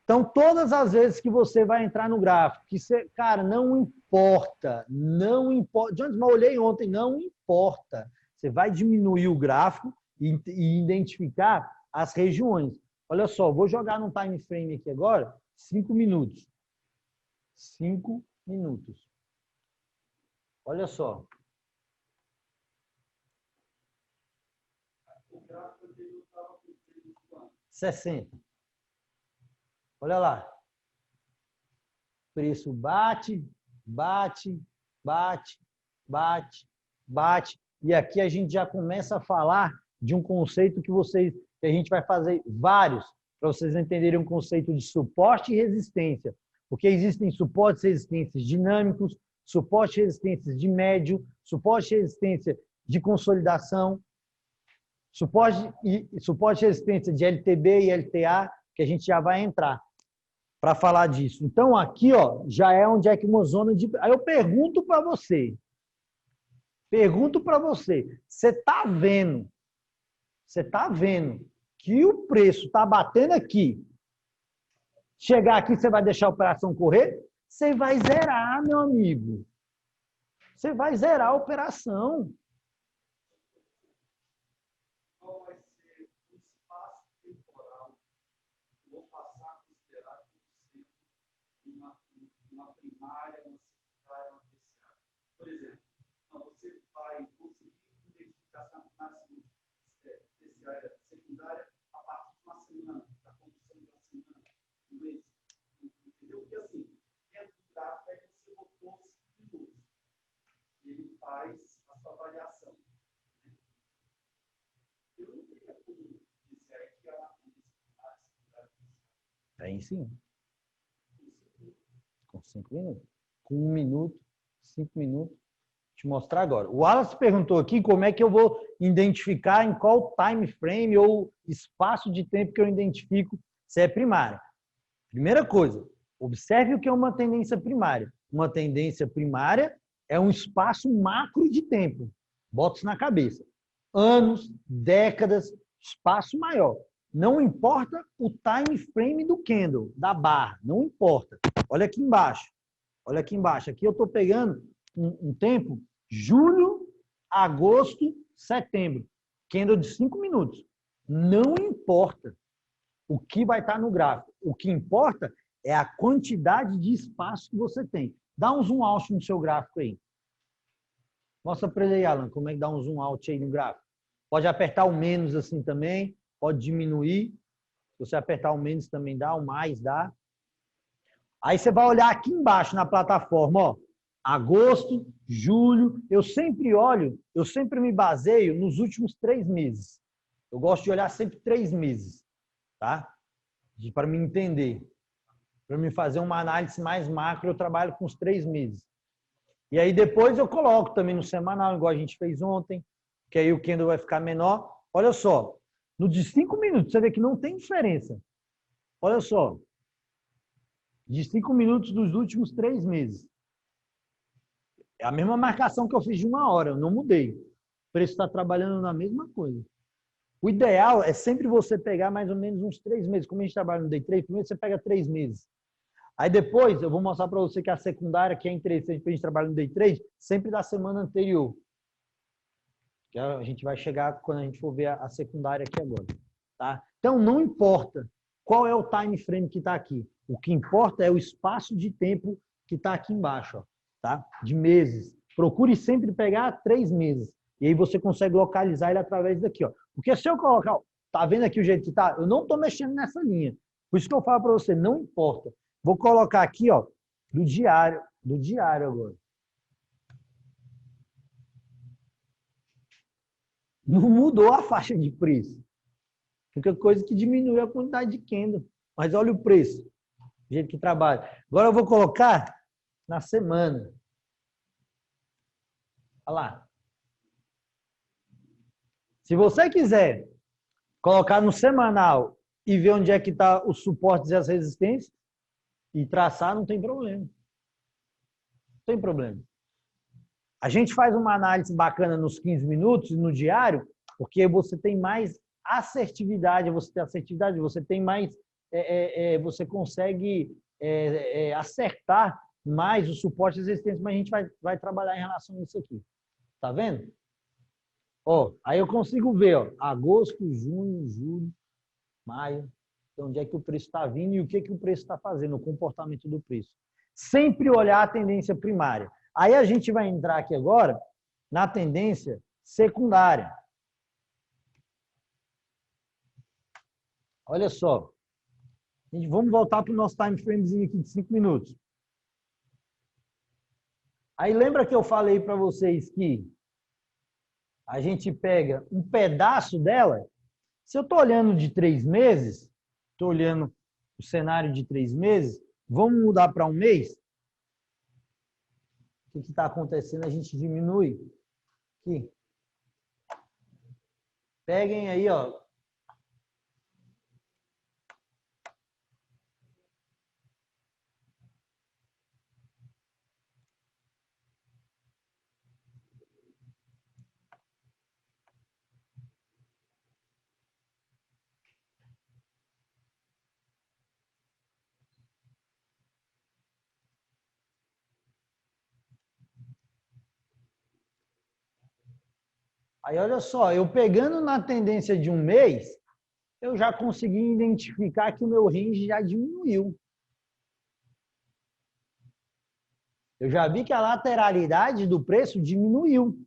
Então, todas as vezes que você vai entrar no gráfico, que você, cara, não importa. De onde eu olhei ontem, não importa. Você vai diminuir o gráfico e identificar as regiões. Olha só, vou jogar num time frame aqui agora, 5 minutos. 5 minutos. Olha só. O gráfico dele estava com 60. Olha lá. Preço bate, bate, bate, bate, bate. E aqui a gente já começa a falar de um conceito que a gente vai fazer vários, para vocês entenderem um conceito de suporte e resistência. Porque existem suportes e resistências dinâmicos, suporte e resistências de médio, suporte e resistência de consolidação, suporte e resistência de LTB e LTA, que a gente já vai entrar para falar disso. Então, aqui ó, já é onde é que uma zona de... Aí eu pergunto para você, você está vendo que o preço está batendo aqui, chegar aqui, você vai deixar a operação correr? Você vai zerar, meu amigo. Você vai zerar a operação. Qual vai ser o espaço temporal que eu vou passar a considerar uma primária, uma secundária, uma terciária? Por exemplo, você vai conseguir identificar na terciária, secundária, a partir de uma semana, da condução de uma semana, um mês. Entendeu? Porque assim, dentro do gráfico, aí você botou 5 minutos. Ele faz a sua avaliação. Eu não teria como dizer que ela tem secundária. Tem sim. Com 5 minutos. Com 1 minuto, 5 minutos. Te mostrar agora. O Wallace perguntou aqui como é que eu vou identificar em qual time frame ou espaço de tempo que eu identifico se é primária. Primeira coisa, observe o que é uma tendência primária. Uma tendência primária é um espaço macro de tempo. Bota isso na cabeça. Anos, décadas, espaço maior. Não importa o time frame do candle, da barra. Não importa. Olha aqui embaixo. Olha aqui embaixo. Aqui eu estou pegando um tempo, julho, agosto, setembro. Candle de 5 minutos. Não importa o que vai estar no gráfico. O que importa é a quantidade de espaço que você tem. Dá um zoom out no seu gráfico aí. Mostra para ele aí, Alan, como é que dá um zoom out aí no gráfico. Pode apertar o menos assim também, pode diminuir. Se você apertar o menos também dá, o mais dá. Aí você vai olhar aqui embaixo na plataforma, ó. Agosto, julho, eu sempre me baseio nos últimos 3 meses. Eu gosto de olhar sempre 3 meses, tá? Para me entender. Para me fazer uma análise mais macro, eu trabalho com os 3 meses. E aí depois eu coloco também no semanal, igual a gente fez ontem, que aí o candle vai ficar menor. Olha só, no de 5 minutos, você vê que não tem diferença. Olha só, de 5 minutos dos últimos 3 meses. É a mesma marcação que eu fiz de 1 hora, eu não mudei. O preço está trabalhando na mesma coisa. O ideal é sempre você pegar mais ou menos uns 3 meses. Como a gente trabalha no day trade, primeiro você pega 3 meses. Aí depois eu vou mostrar para você que a secundária, que é interessante para a gente trabalhar no day trade, sempre da semana anterior. Que a gente vai chegar quando a gente for ver a secundária aqui agora. Tá? Então não importa qual é o time frame que está aqui. O que importa é o espaço de tempo que está aqui embaixo, ó, tá? De meses. Procure sempre pegar 3 meses. E aí você consegue localizar ele através daqui, ó. Porque se eu colocar, ó, tá vendo aqui o jeito que tá? Eu não estou mexendo nessa linha. Por isso que eu falo para você, não importa. Vou colocar aqui, ó, do diário agora. Não mudou a faixa de preço. Fica coisa que diminui a quantidade de candle. Mas olha o preço, do jeito que trabalha. Agora eu vou colocar na semana. Olha lá. Se você quiser colocar no semanal e ver onde é que está os suportes e as resistências e traçar, não tem problema. Não tem problema. A gente faz uma análise bacana nos 15 minutos, no diário, porque você tem mais assertividade, você tem mais, você consegue acertar mais o suporte e as resistências, mas a gente vai trabalhar em relação a isso aqui. Tá vendo? Ó, aí eu consigo ver, ó, agosto, junho, julho, maio, então onde é que o preço está vindo e o que o preço está fazendo, o comportamento do preço. Sempre olhar a tendência primária. Aí a gente vai entrar aqui agora na tendência secundária. Olha só. Vamos voltar para o nosso time framezinho aqui de 5 minutos. Aí lembra que eu falei para vocês que a gente pega um pedaço dela? Se eu estou olhando de 3 meses, estou olhando o cenário de 3 meses, vamos mudar para 1 mês? O que está acontecendo? A gente diminui aqui. Peguem aí, ó. Aí, olha só, eu pegando na tendência de 1 mês, eu já consegui identificar que o meu range já diminuiu. Eu já vi que a lateralidade do preço diminuiu.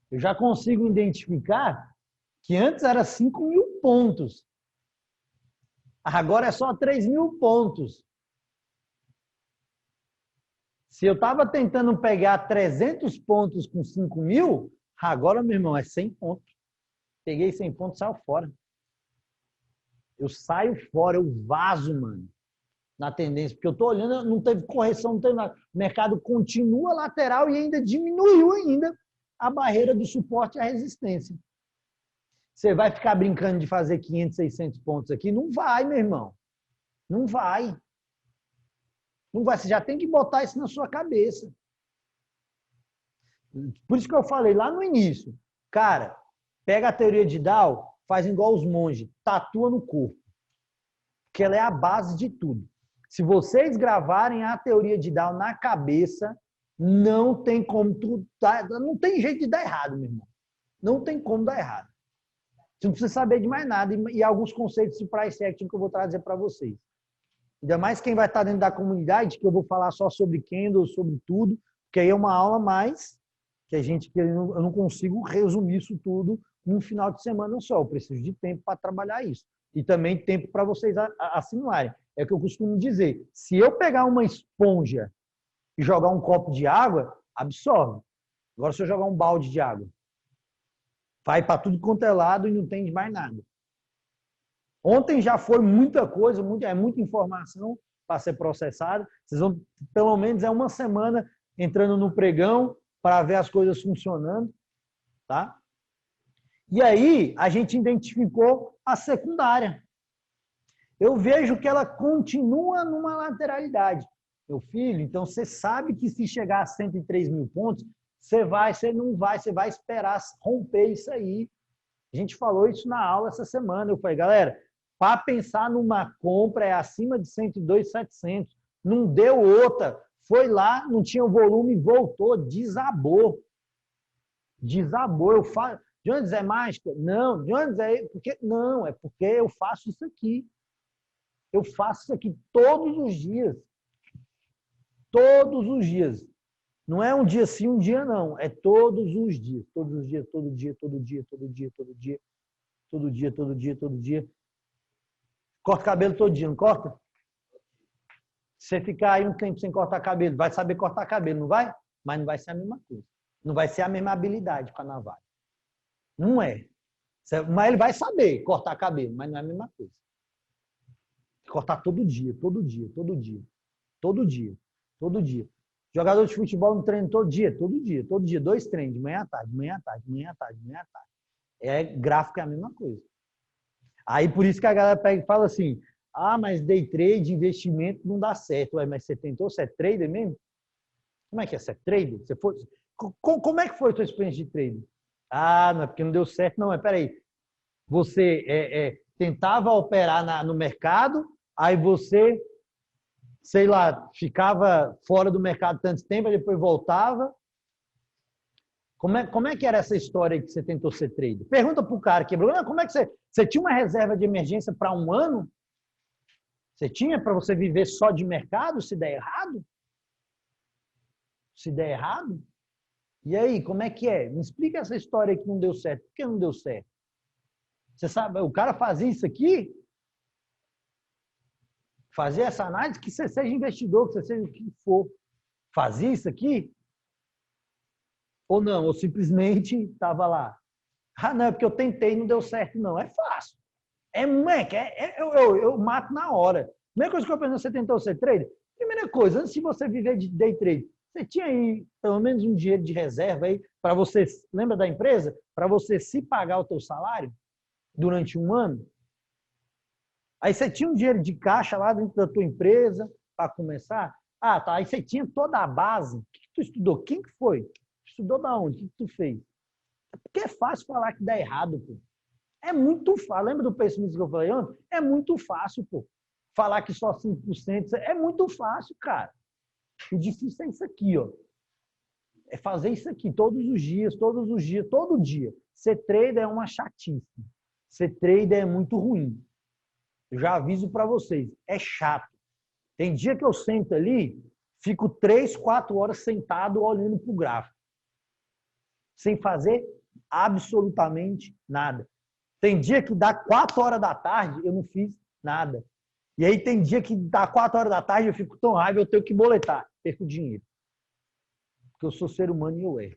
Eu já consigo identificar que antes era 5.000 pontos. Agora é só 3.000 pontos. Se eu estava tentando pegar 300 pontos com 5.000, agora, meu irmão, é 100 pontos. Peguei 100 pontos, saio fora. Eu saio fora, eu vazo, mano, na tendência. Porque eu tô olhando, não teve correção, não teve nada. O mercado continua lateral e ainda diminuiu ainda a barreira do suporte e a resistência. Você vai ficar brincando de fazer 500, 600 pontos aqui? Não vai, meu irmão. Não vai. Não vai. Você já tem que botar isso na sua cabeça. Por isso que eu falei lá no início. Cara, pega a teoria de Dow, faz igual os monges, tatua no corpo. Porque ela é a base de tudo. Se vocês gravarem a teoria de Dow na cabeça, não tem como não tem jeito de dar errado, meu irmão. Não tem como dar errado. Você não precisa saber de mais nada e alguns conceitos de price action que eu vou trazer para vocês. Ainda mais quem vai estar dentro da comunidade, que eu vou falar só sobre candle, sobre tudo, porque aí é uma aula mais que eu não consigo resumir isso tudo num final de semana só. Eu preciso de tempo para trabalhar isso. E também tempo para vocês assimilarem. É o que eu costumo dizer. Se eu pegar uma esponja e jogar um copo de água, absorve. Agora, se eu jogar um balde de água, Vai para tudo quanto é lado e não tem mais nada. Ontem já foi muita coisa, muita informação para ser processada. Vocês vão, pelo menos, uma semana entrando no pregão para ver as coisas funcionando, tá? E aí, a gente identificou a secundária. Eu vejo que ela continua numa lateralidade. Meu filho, então você sabe que se chegar a 103 mil pontos, você não vai, você vai esperar romper isso aí. A gente falou isso na aula essa semana. Eu falei, galera, para pensar numa compra é acima de 102.700. Não deu outra. Foi lá, não tinha volume, voltou, desabou. Desabou. Eu falo, Jones, é mágica? Não. Jones, porque não, é porque eu faço isso aqui. Eu faço isso aqui todos os dias. Todos os dias. Não é um dia sim, um dia não. É todos os dias. Todos os dias, todo dia, todo dia, todo dia, todo dia. Todo dia, todo dia, todo dia. Corta cabelo todo dia, não corta? Você ficar aí um tempo sem cortar cabelo, vai saber cortar cabelo, não vai? Mas não vai ser a mesma coisa. Não vai ser a mesma habilidade com a navalha. Não é. Mas ele vai saber cortar cabelo, mas não é a mesma coisa. Cortar todo dia, todo dia, todo dia. Todo dia, todo dia. Jogador de futebol no treino todo dia, todo dia, todo dia. 2 treinos, de manhã à tarde, de manhã à tarde, de manhã à tarde, de manhã à tarde. Gráfico é a mesma coisa. Aí por isso que a galera pega e fala assim, mas day trade, investimento não dá certo. Ué, mas você tentou? Você é trader mesmo? Como é que é? Você é trader? Você foi... Como é que foi a tua experiência de trader? Não é porque não deu certo. Não, mas peraí. Você tentava operar no mercado, aí você, sei lá, ficava fora do mercado tanto tempo, aí depois voltava. Como é que era essa história aí que você tentou ser trader? Pergunta pro cara que como é que você tinha uma reserva de emergência para 1 ano? Você tinha para você viver só de mercado se der errado? Se der errado? E aí, como é que é? Me explica essa história aí que não deu certo. Por que não deu certo? Você sabe, o cara fazia isso aqui? Fazia essa análise, que você seja investidor, que você seja o que for. Fazia isso aqui? Ou não? Ou simplesmente estava lá? Não, é porque eu tentei e não deu certo. Não, é fácil. Eu mato na hora. Primeira coisa que eu penso, você tentou ser trader? Primeira coisa, antes de você viver de day trade, você tinha aí pelo menos um dinheiro de reserva aí para você, lembra da empresa? Para você se pagar o teu salário durante 1 ano? Aí você tinha um dinheiro de caixa lá dentro da tua empresa para começar? Tá. Aí você tinha toda a base. O que tu estudou? Quem que foi? Estudou da onde? O que tu fez? Porque é fácil falar que dá errado, pô. É muito fácil. Lembra do pessimismo que eu falei ontem? É muito fácil, pô. Falar que só 5% é muito fácil, cara. O difícil é isso aqui, ó. É fazer isso aqui todos os dias, todos os dias, todo dia. Ser trader é uma chatice. Ser trader é muito ruim. Eu já aviso para vocês, é chato. Tem dia que eu sento ali, fico 3, 4 horas sentado olhando para o gráfico. Sem fazer absolutamente nada. Tem dia que dá 4 horas da tarde, eu não fiz nada. E aí tem dia que dá 4 horas da tarde, eu fico tão raiva, eu tenho que boletar, perco dinheiro. Porque eu sou ser humano e eu erro.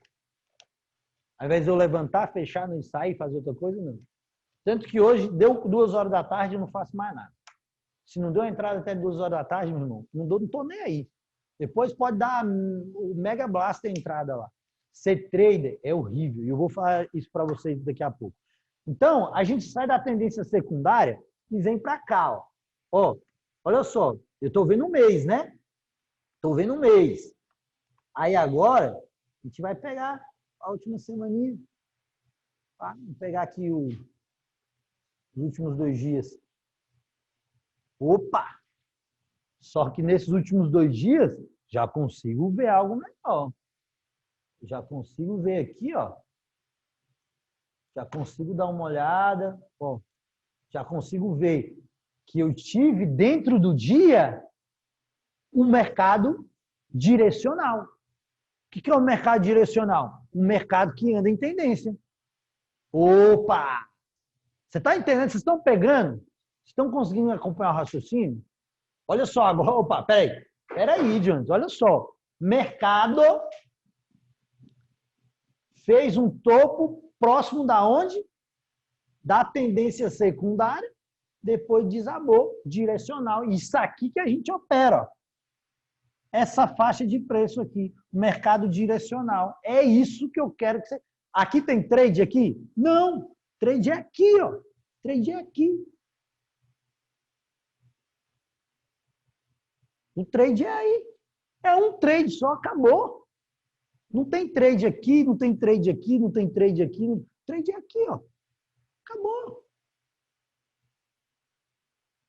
Ao invés de eu levantar, fechar, não sair, fazer outra coisa, não. Tanto que hoje, deu 2 horas da tarde, eu não faço mais nada. Se não deu a entrada até 2 horas da tarde, meu irmão, não estou nem aí. Depois pode dar o Mega Blaster entrada lá. Ser trader é horrível. E eu vou falar isso para vocês daqui a pouco. Então, a gente sai da tendência secundária e vem para cá. Olha só. Eu estou vendo um mês, né? Estou vendo um mês. Aí agora, a gente vai pegar a última semaninha. Tá? Vou pegar aqui os últimos 2 dias. Opa! Só que nesses últimos 2 dias, já consigo ver algo melhor. Já consigo ver aqui, ó. Já consigo dar uma olhada. Ó. Já consigo ver que eu tive dentro do dia um mercado direcional. O que é um mercado direcional? Um mercado que anda em tendência. Opa! Você está entendendo? Vocês estão pegando? Vocês estão conseguindo acompanhar o raciocínio? Olha só agora. Opa, peraí, Jones. Olha só. Mercado fez um topo próximo da onde? Da tendência secundária, depois desabou, direcional. Isso aqui que a gente opera, ó. Essa faixa de preço aqui, mercado direcional. É isso que eu quero que você... Aqui tem trade aqui? Não, trade é aqui, ó. Trade é aqui. O trade é aí. É um trade só, acabou. Não tem trade aqui, não tem trade aqui, não tem trade aqui. Trade é aqui, ó. Acabou.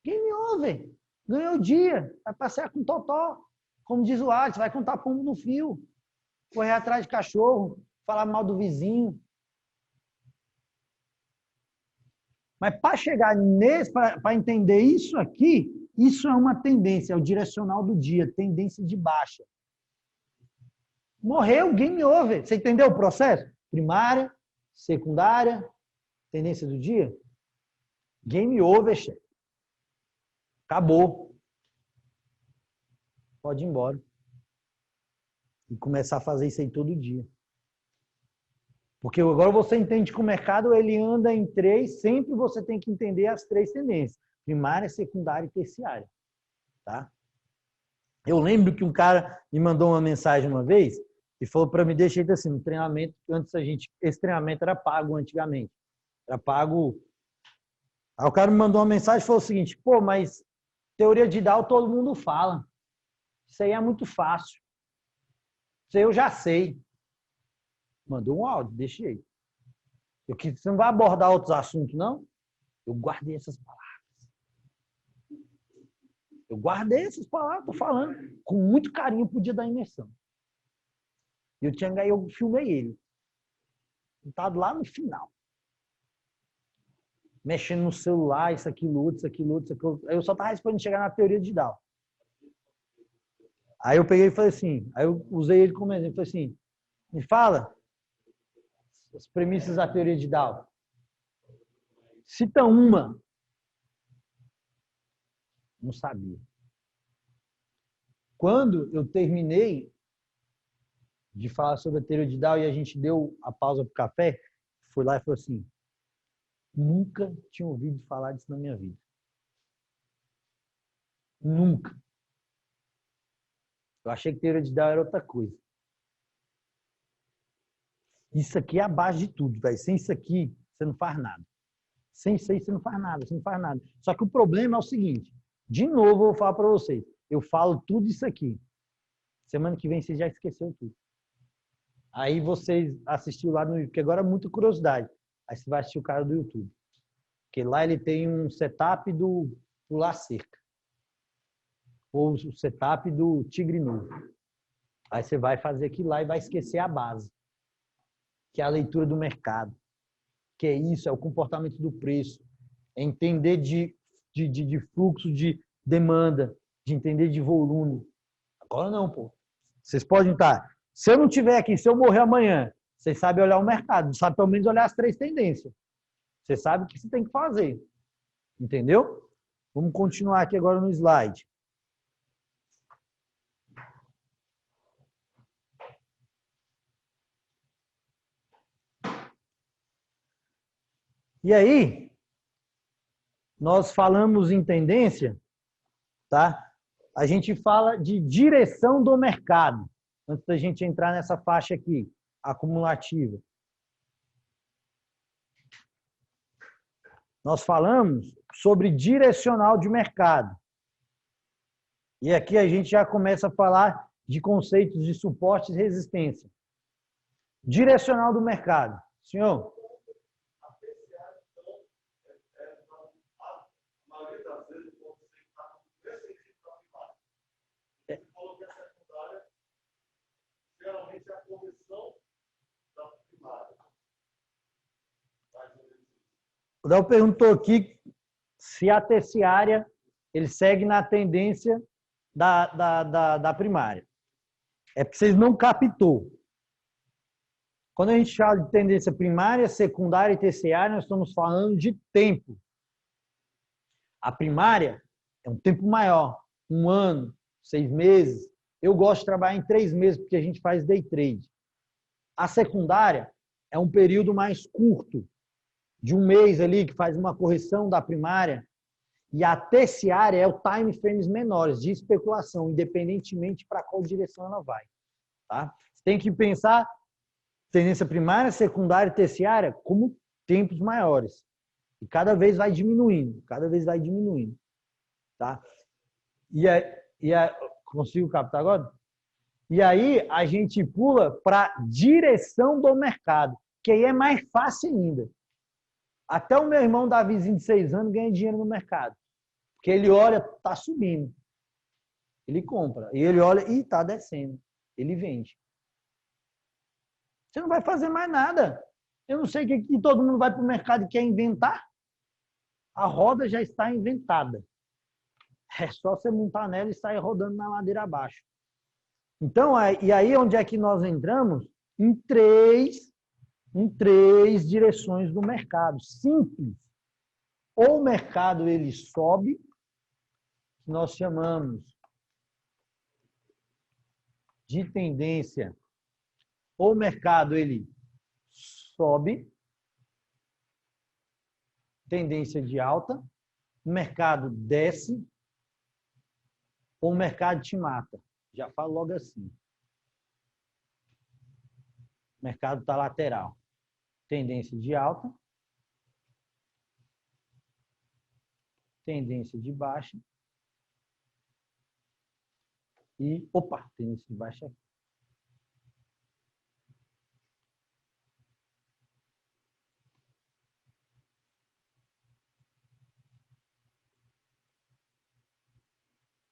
Game over. Ganhou o dia. Vai passear com totó. Como diz o Alisson, vai contar pombo no fio. Correr atrás de cachorro. Falar mal do vizinho. Mas para chegar nesse, para entender isso aqui, isso é uma tendência, é o direcional do dia, tendência de baixa. Morreu, game over. Você entendeu o processo? Primária, secundária, tendência do dia. Game over, chefe. Acabou. Pode ir embora. E começar a fazer isso aí todo dia. Porque agora você entende que o mercado ele anda em três, sempre você tem que entender as três tendências. Primária, secundária e terciária. Tá? Eu lembro que um cara me mandou uma mensagem uma vez e falou para mim, deixa jeito assim, no treinamento, antes esse treinamento era pago antigamente. Era pago. Aí o cara me mandou uma mensagem e falou o seguinte, pô, mas teoria de Dow todo mundo fala. Isso aí é muito fácil. Isso aí eu já sei. Mandou um áudio, deixa aí. Você não vai abordar outros assuntos, não? Eu guardei essas palavras. Eu guardei essas palavras, tô falando, com muito carinho pro dia da imersão. Eu filmei ele. Sentado lá no final. Mexendo no celular, isso, aquilo, outro, isso, aquilo, outro, isso, aquilo, outro. Eu só tava esperando chegar na teoria de Dow. Aí eu peguei e falei assim, aí eu usei ele como exemplo, falei assim, me fala as premissas da teoria de Dow. Cita uma. Não sabia. Quando eu terminei de falar sobre a teoria de Dow e a gente deu a pausa para o café, fui lá e falei assim, nunca tinha ouvido falar disso na minha vida. Nunca. Eu achei que a teoria de Dow era outra coisa. Isso aqui é a base de tudo, velho. Sem isso aqui, você não faz nada. Sem isso aí, você não faz nada, você não faz nada. Só que o problema é o seguinte, de novo eu vou falar para vocês, eu falo tudo isso aqui. Semana que vem você já esqueceu tudo. Aí vocês assistiu lá no YouTube, porque agora é muita curiosidade. Aí você vai assistir o cara do YouTube. Porque lá ele tem um setup do pular cerca. Ou o setup do tigre novo. Aí você vai fazer aquilo lá e vai esquecer a base. Que é a leitura do mercado. Que é isso, é o comportamento do preço. É entender de fluxo de demanda, de entender de volume. Agora não, pô. Vocês podem estar... Se eu não estiver aqui, se eu morrer amanhã, vocês sabem olhar o mercado, sabem pelo menos olhar as três tendências. Você sabe o que você tem que fazer. Entendeu? Vamos continuar aqui agora no slide. E aí, nós falamos em tendência, tá? A gente fala de direção do mercado, antes da gente entrar nessa faixa aqui, acumulativa. Nós falamos sobre direcional de mercado. E aqui a gente já começa a falar de conceitos de suporte e resistência. Direcional do mercado. Senhor? Geralmente é a correção da primária. O Del perguntou aqui se a terciária ele segue na tendência da primária. É porque vocês não captou. Quando a gente fala de tendência primária, secundária e terciária, nós estamos falando de tempo. A primária é um tempo maior, 1 ano, 6 meses. Eu gosto de trabalhar em 3 meses, porque a gente faz day trade. A secundária é um período mais curto, de um mês ali, que faz uma correção da primária, e a terciária é o time frames menores de especulação, independentemente para qual direção ela vai. Tá? Você tem que pensar tendência primária, secundária e terciária como tempos maiores. E cada vez vai diminuindo, cada vez vai diminuindo. Tá? Consigo captar agora? E aí a gente pula para a direção do mercado, que aí é mais fácil ainda. Até o meu irmão Davizinho de 6 anos ganha dinheiro no mercado. Porque ele olha, está subindo. Ele compra. E ele olha e está descendo. Ele vende. Você não vai fazer mais nada. Eu não sei o que todo mundo vai para o mercado e quer inventar. A roda já está inventada. É só você montar nela e sair rodando na ladeira abaixo. Então, e aí onde é que nós entramos? Em três direções do mercado. Simples. Ou o mercado ele sobe, que nós chamamos de tendência, ou o mercado ele sobe, tendência de alta, o mercado desce, ou o mercado te mata. Já falo logo assim. O mercado está lateral. Tendência de alta, tendência de baixa e, tendência de baixa aqui.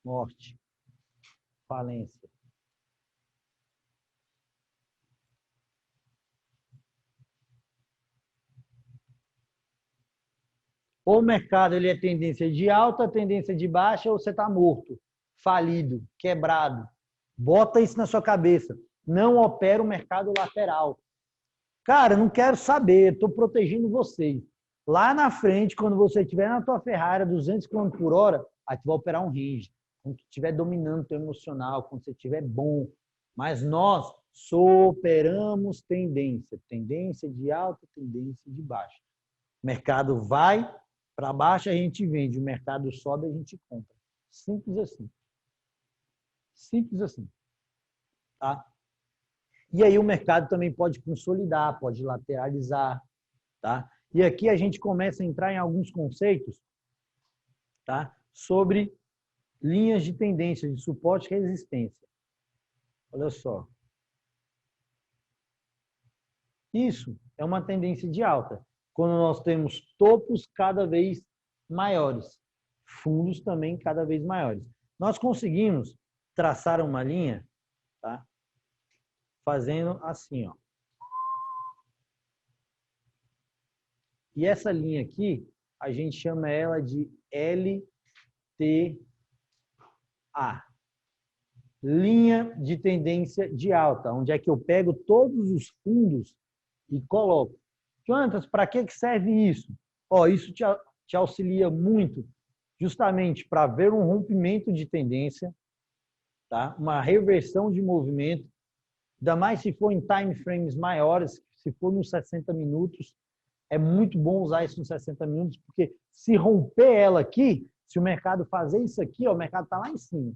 Morte, falência. Ou o mercado ele é tendência de alta, tendência de baixa, ou você está morto, falido, quebrado. Bota isso na sua cabeça. Não opera o mercado lateral. Cara, não quero saber, estou protegendo vocês. Lá na frente, quando você estiver na tua Ferrari a 200 km por hora, aí tu vai operar um range. Quando tu estiver dominando o teu emocional, quando você estiver bom. Mas nós só operamos tendência. Tendência de alta, tendência de baixa. O mercado vai para baixo, a gente vende. O mercado sobe, a gente compra. Simples assim. Simples assim. Tá? E aí o mercado também pode consolidar, pode lateralizar. Tá? E aqui a gente começa a entrar em alguns conceitos, tá? Sobre linhas de tendência, de suporte e resistência. Olha só. Isso é uma tendência de alta, quando nós temos topos cada vez maiores, fundos também cada vez maiores. Nós conseguimos traçar uma linha, tá? Fazendo assim, ó. E essa linha aqui, a gente chama ela de LTA. Linha de tendência de alta, onde é que eu pego todos os fundos e coloco. Jonatas, para que serve isso? Isso te auxilia muito justamente para ver um rompimento de tendência, tá? Uma reversão de movimento, ainda mais se for em time frames maiores, se for nos 60 minutos, é muito bom usar isso nos 60 minutos, porque se romper ela aqui, se o mercado fazer isso aqui, ó, o mercado está lá em cima.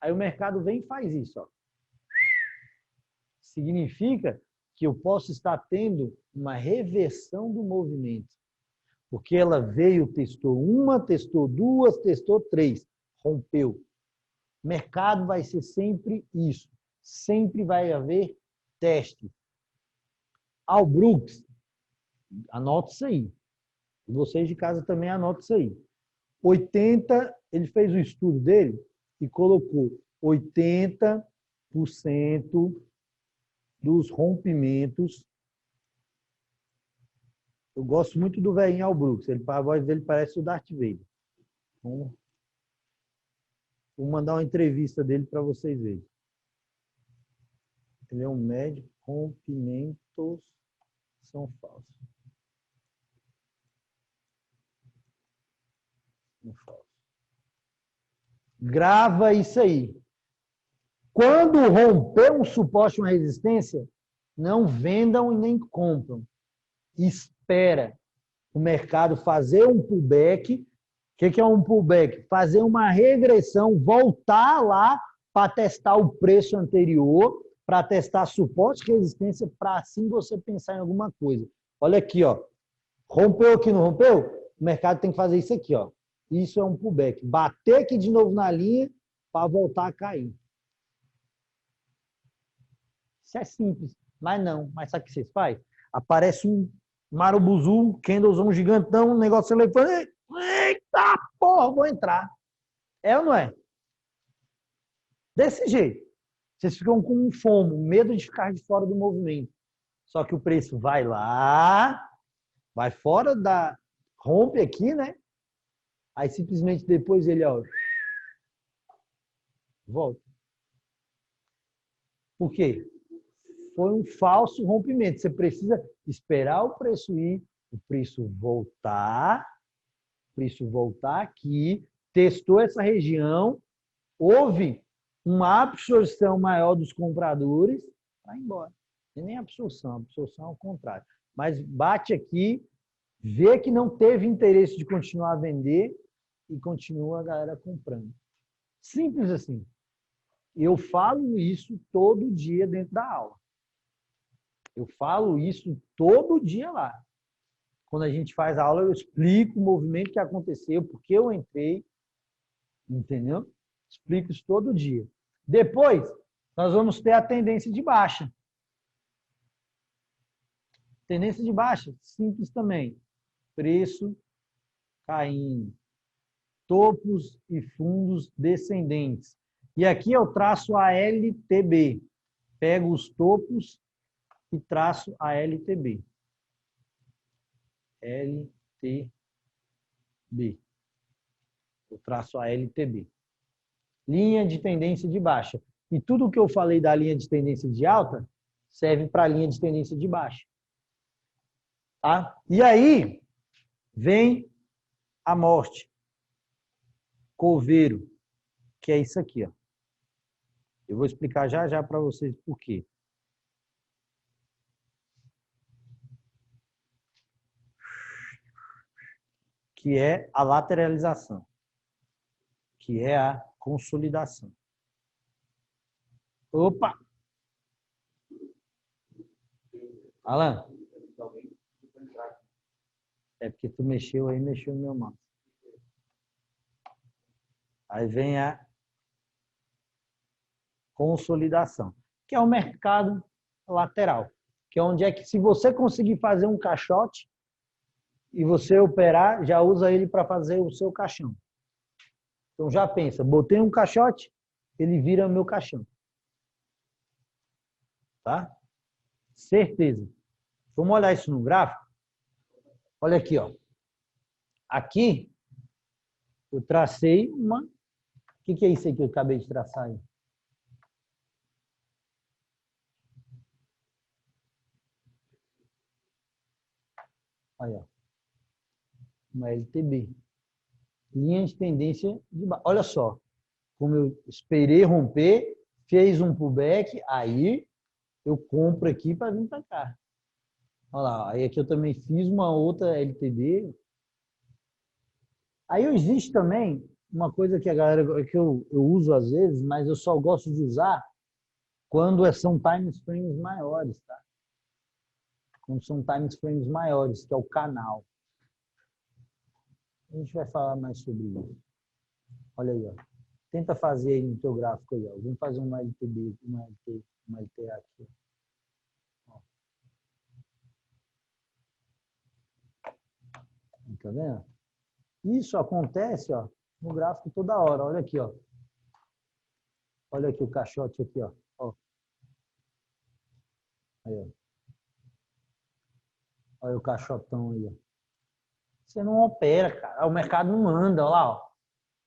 Aí o mercado vem e faz isso. Ó. Significa que eu posso estar tendo uma reversão do movimento. Porque ela veio, testou uma, testou duas, testou três, rompeu. Mercado vai ser sempre isso. Sempre vai haver teste. Al Brooks, anota isso aí. E vocês de casa também anotam isso aí. 80, ele fez o estudo dele e colocou 80% dos rompimentos. Eu gosto muito do velhinho Al Brooks. A voz dele parece o Darth Vader. Vou mandar uma entrevista dele para vocês verem. Ele é um médico. Rompimentos são falsos. Não falso. Grava isso aí. Quando romper um suporte, uma resistência, Não vendam e nem compram. Espera o mercado fazer um pullback. O que é um pullback? Fazer uma regressão, voltar lá para testar o preço anterior, para testar suporte e resistência, para assim você pensar em alguma coisa. Olha aqui, ó. Rompeu aqui, não rompeu? O mercado tem que fazer isso aqui, ó. Isso é um pullback. Bater aqui de novo na linha para voltar a cair. Isso é simples, mas não. Mas sabe o que vocês fazem? Aparece um marubuzu, um candlezão gigantão, um negócio elefante. Eita porra, vou entrar. É ou não é? Desse jeito. Vocês ficam com um fomo, medo de ficar de fora do movimento. Só que o preço vai lá, vai fora da... Rompe aqui, né? Aí simplesmente depois ele, ó... Volta. Por quê? Foi um falso rompimento. Você precisa esperar o preço ir, o preço voltar aqui, testou essa região, houve uma absorção maior dos compradores, vai embora. E nem absorção é o contrário. Mas bate aqui, vê que não teve interesse de continuar a vender e continua a galera comprando. Simples assim. Eu falo isso todo dia dentro da aula. Eu falo isso todo dia lá. Quando a gente faz a aula, eu explico o movimento que aconteceu, porque eu entrei, entendeu? Explico isso todo dia. Depois, nós vamos ter a tendência de baixa. Tendência de baixa, simples também. Preço caindo. Topos e fundos descendentes. E aqui eu traço a LTB. Pego os topos e traço a LTB. LTB. Eu traço a LTB. Linha de tendência de baixa. E tudo que eu falei da linha de tendência de alta serve para a linha de tendência de baixa. Tá? E aí vem a morte. Coveiro, que é isso aqui, ó. Eu vou explicar já já para vocês por quê. Que é a lateralização, que é a consolidação. Opa! Alan, é porque tu mexeu aí, mexeu no meu mouse. Aí vem a consolidação, que é o mercado lateral, que é onde é que se você conseguir fazer um caixote e você operar, já usa ele para fazer o seu caixão. Então já pensa, botei um caixote, ele vira meu caixão. Tá? Certeza. Vamos olhar isso no gráfico? Olha aqui, ó. Aqui eu tracei uma... O que é isso aí que eu acabei de traçar aí? Olha, ó. Uma LTB. Linha de tendência de baixa. Olha só, como eu esperei romper, fez um pullback, aí eu compro aqui para vir para cá. Olha lá, aí aqui eu também fiz uma outra LTB. Aí existe também uma coisa que a galera que eu uso às vezes, mas eu só gosto de usar quando são time frames maiores, tá? Quando são time frames maiores, que é o canal. A gente vai falar mais sobre isso. Olha aí, ó. Tenta fazer aí no teu gráfico aí, ó. Vamos fazer uma LTB, uma LTA aqui. Ó. Tá vendo? Isso acontece, ó, no gráfico toda hora. Olha aqui, ó. Olha aqui o caixote aqui, ó. Ó. Aí, ó. Olha o caixotão aí, ó. Você não opera, cara. O mercado não anda, olha lá, ó.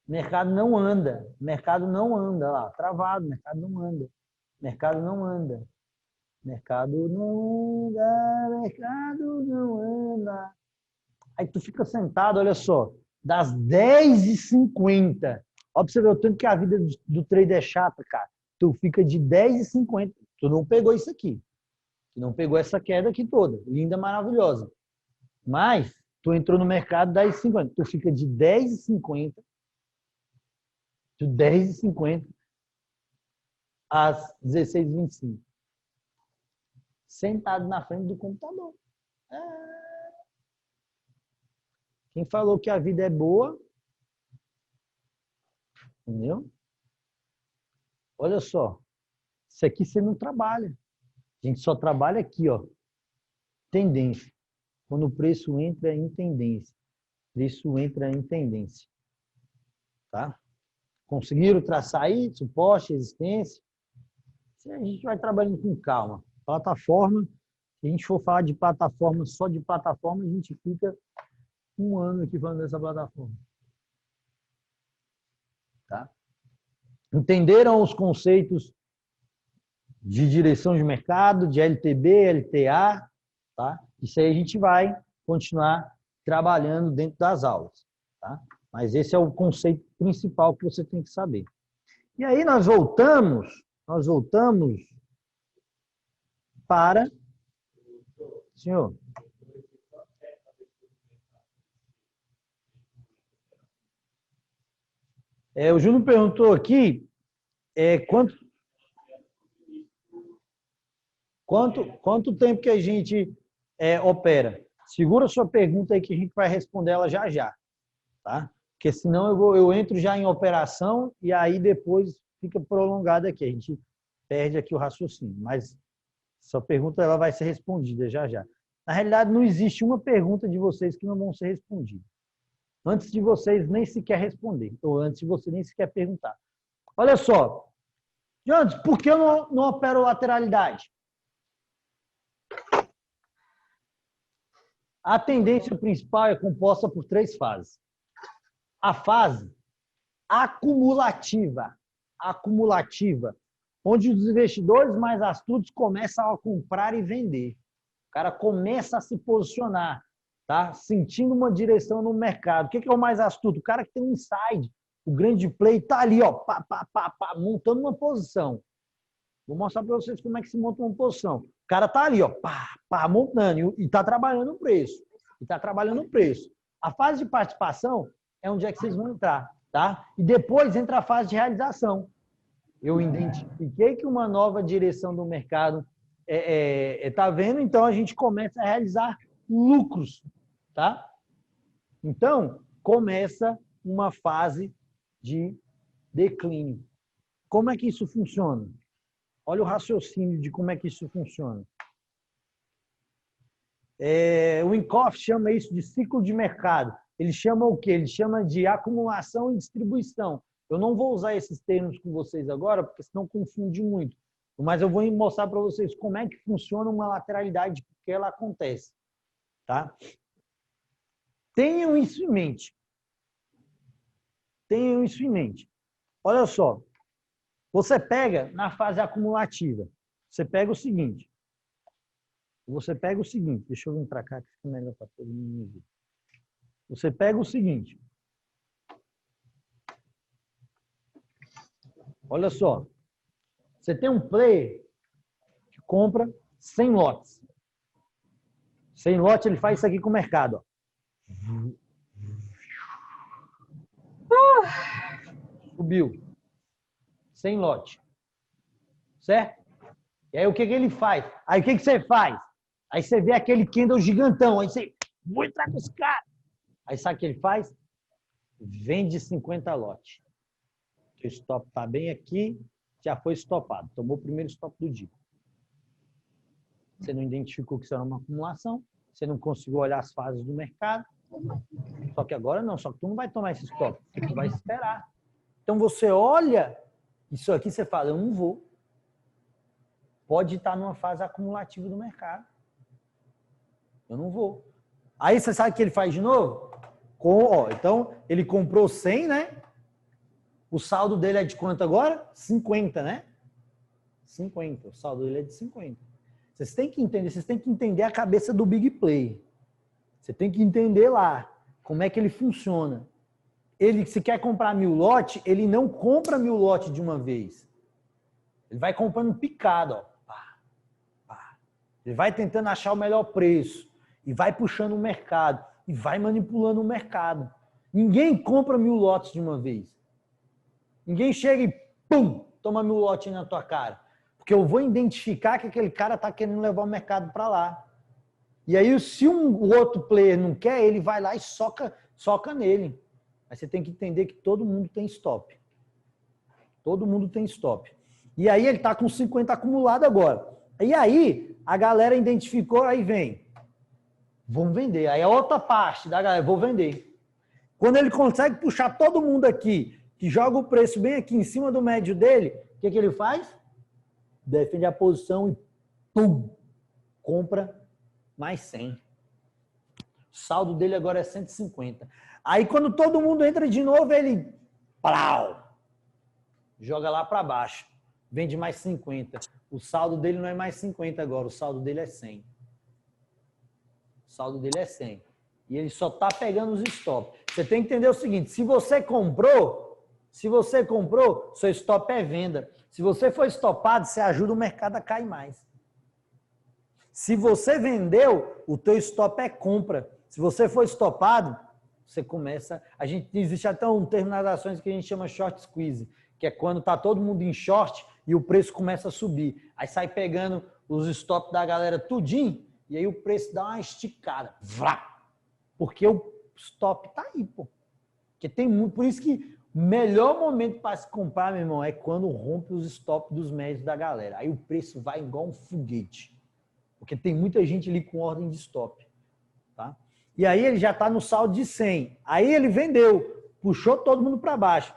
O mercado não anda. O mercado não anda, olha lá. Travado, o mercado não anda. O mercado não anda. O mercado não anda. O mercado não anda. Aí tu fica sentado, olha só, das 10h50. Ó, pra você ver o tanto que a vida do trader é chata, cara. Tu fica de 10h50. Tu não pegou isso aqui. que não pegou essa queda aqui toda, linda, maravilhosa. Mas tu entrou no mercado 10,50, tu fica de 10,50 às 16h25, sentado na frente do computador. Quem falou que a vida é boa, entendeu? Olha só, isso aqui você não trabalha. A gente só trabalha aqui, ó. Tendência. Quando o preço entra em tendência. Preço entra em tendência. Tá? Conseguiram traçar aí suporte, resistência? A gente vai trabalhando com calma. Plataforma, se a gente for falar de plataforma, só de plataforma, a gente fica um ano aqui falando dessa plataforma. Tá? Entenderam os conceitos de direção de mercado, de LTB, LTA, tá? Isso aí a gente vai continuar trabalhando dentro das aulas, tá? Mas esse é o conceito principal que você tem que saber. E aí nós voltamos para... Senhor? O Júnior perguntou aqui quanto tempo que a gente opera. Segura a sua pergunta aí que a gente vai responder ela já já, tá? Porque senão eu entro já em operação e aí depois fica prolongado aqui. A gente perde aqui o raciocínio. Mas sua pergunta ela vai ser respondida já já. Na realidade, não existe uma pergunta de vocês que não vão ser respondida. Antes de vocês nem sequer responder, ou antes de você nem sequer perguntar. Olha só, Jones, por que eu não opero lateralidade? A tendência principal é composta por 3 fases. A fase acumulativa, onde os investidores mais astutos começam a comprar e vender. O cara começa a se posicionar, tá? Sentindo uma direção no mercado. O que é o mais astuto? O cara que tem um inside, o grande play, tá ali, ó, montando uma posição. Vou mostrar para vocês como é que se monta uma posição. O cara tá ali, ó, montando e tá trabalhando o preço. A fase de participação é onde é que vocês vão entrar, tá? E depois entra a fase de realização. Eu identifiquei que uma nova direção do mercado tá vendo, então a gente começa a realizar lucros, tá? Então, começa uma fase de declínio. Como é que isso funciona? Olha o raciocínio de como é que isso funciona. O Winkoff chama isso de ciclo de mercado. Ele chama o quê? Ele chama de acumulação e distribuição. Eu não vou usar esses termos com vocês agora, porque senão confunde muito. Mas eu vou mostrar para vocês como é que funciona uma lateralidade, porque ela acontece. Tá? Tenham isso em mente. Olha só. Você pega na fase acumulativa. Você pega o seguinte. Deixa eu vir para cá que fica melhor para todo mundo ver. Você pega o seguinte. Olha só. Você tem um player que compra 100 lotes. 100 lotes, ele faz isso aqui com o mercado. Ó. Subiu. 100 lotes. Certo? E aí o que ele faz? Aí o que você faz? Aí você vê aquele candle gigantão. Aí você, vou entrar com esse cara. Aí sabe o que ele faz? Vende 50 lotes. O stop está bem aqui, já foi stopado. Tomou o primeiro stop do dia. Você não identificou que isso era uma acumulação, você não conseguiu olhar as fases do mercado. Só que agora não, só que tu não vai tomar esse stop, tu vai esperar. Então você olha isso aqui, você fala, eu não vou. Pode estar numa fase acumulativa do mercado. Eu não vou. Aí você sabe o que ele faz de novo? Então, ele comprou 100, né? O saldo dele é de quanto agora? 50, né? 50. O saldo dele é de 50. Vocês têm que entender a cabeça do big play. Você tem que entender lá como é que ele funciona. Ele, se quer comprar 1000 lotes, ele não compra 1000 lotes de uma vez. Ele vai comprando picado, ó. Ele vai tentando achar o melhor preço e vai puxando o mercado e vai manipulando o mercado. Ninguém compra 1000 lotes de uma vez. Ninguém chega e pum, toma 1000 lotes na tua cara. Porque eu vou identificar que aquele cara está querendo levar o mercado para lá. E aí, se o outro player não quer, ele vai lá e soca nele. Mas você tem que entender que todo mundo tem stop. Todo mundo tem stop. E aí ele está com 50 acumulado agora. E aí a galera identificou, aí vem. Vamos vender. Aí a outra parte da galera, vou vender. Quando ele consegue puxar todo mundo aqui, que joga o preço bem aqui em cima do médio dele, o que ele faz? Defende a posição e pum, compra mais 100. O saldo dele agora é 150. Aí quando todo mundo entra de novo, ele plau, joga lá para baixo. Vende mais 50. O saldo dele não é mais 50 agora, o saldo dele é 100. O saldo dele é 100. E ele só está pegando os stop. Você tem que entender o seguinte, se você comprou, seu stop é venda. Se você for estopado, você ajuda o mercado a cair mais. Se você vendeu, o teu stop é compra. Se você for estopado, você começa... Existe até um termo nas ações que a gente chama short squeeze, que é quando está todo mundo em short e o preço começa a subir. Aí sai pegando os stops da galera tudinho e aí o preço dá uma esticada. Vrá! Porque o stop tá aí, pô. Porque tem muito... Por isso que o melhor momento para se comprar, meu irmão, é quando rompe os stops dos médios da galera. Aí o preço vai igual um foguete. Porque tem muita gente ali com ordem de stop. Tá? E aí ele já está no saldo de 100. Aí ele vendeu, puxou todo mundo para baixo.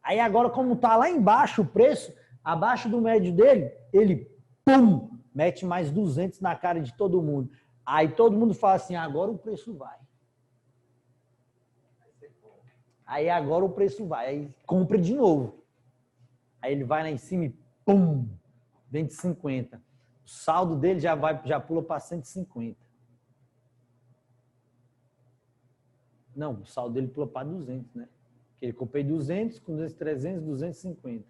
Aí agora, como está lá embaixo o preço, abaixo do médio dele, ele, pum, mete mais 200 na cara de todo mundo. Aí todo mundo fala assim, agora o preço vai. Aí agora o preço vai. Aí compra de novo. Aí ele vai lá em cima e, pum, vende 50. O saldo dele já pula para 150. Não, o saldo dele pula para 200, né? Porque ele comprei 200, com 200, 300, 250.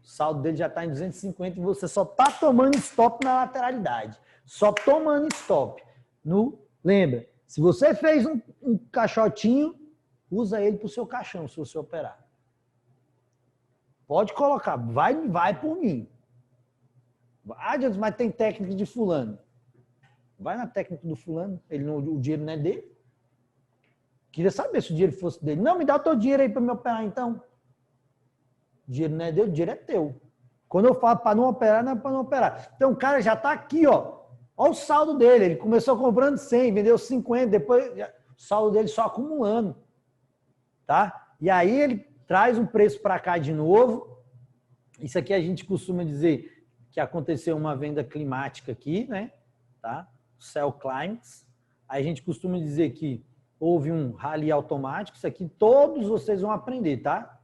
O saldo dele já está em 250 e você só está tomando stop na lateralidade. Só tomando stop. Lembra, se você fez um caixotinho, usa ele para o seu caixão, se você operar. Pode colocar, vai por mim. Ah, Deus, mas tem técnica de fulano. Vai na técnica do fulano, o dinheiro não é dele. Queria saber se o dinheiro fosse dele. Não, me dá o teu dinheiro aí para me operar, então. O dinheiro não é dele, o dinheiro é teu. Quando eu falo para não operar, não é para não operar. Então o cara já está aqui, ó. Olha o saldo dele. Ele começou comprando 100, vendeu 50, depois o saldo dele só acumulando. Tá? E aí ele traz um preço para cá de novo. Isso aqui a gente costuma dizer que aconteceu uma venda climática aqui, né? Tá? Sell clients. Aí a gente costuma dizer que houve um rally automático. Isso aqui todos vocês vão aprender, tá?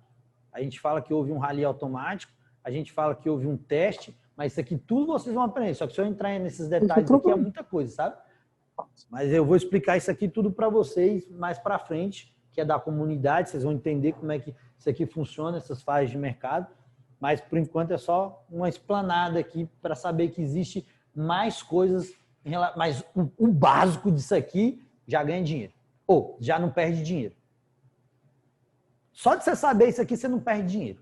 A gente fala que houve um rally automático, a gente fala que houve um teste, mas isso aqui tudo vocês vão aprender. Só que se eu entrar nesses detalhes aqui é muita coisa, sabe? Mas eu vou explicar isso aqui tudo para vocês mais para frente, que é da comunidade, vocês vão entender como é que isso aqui funciona, essas fases de mercado. Mas, por enquanto, é só uma explanada aqui para saber que existe mais coisas, mas o básico disso aqui já ganha dinheiro. Ou já não perde dinheiro. Só de você saber isso aqui, você não perde dinheiro.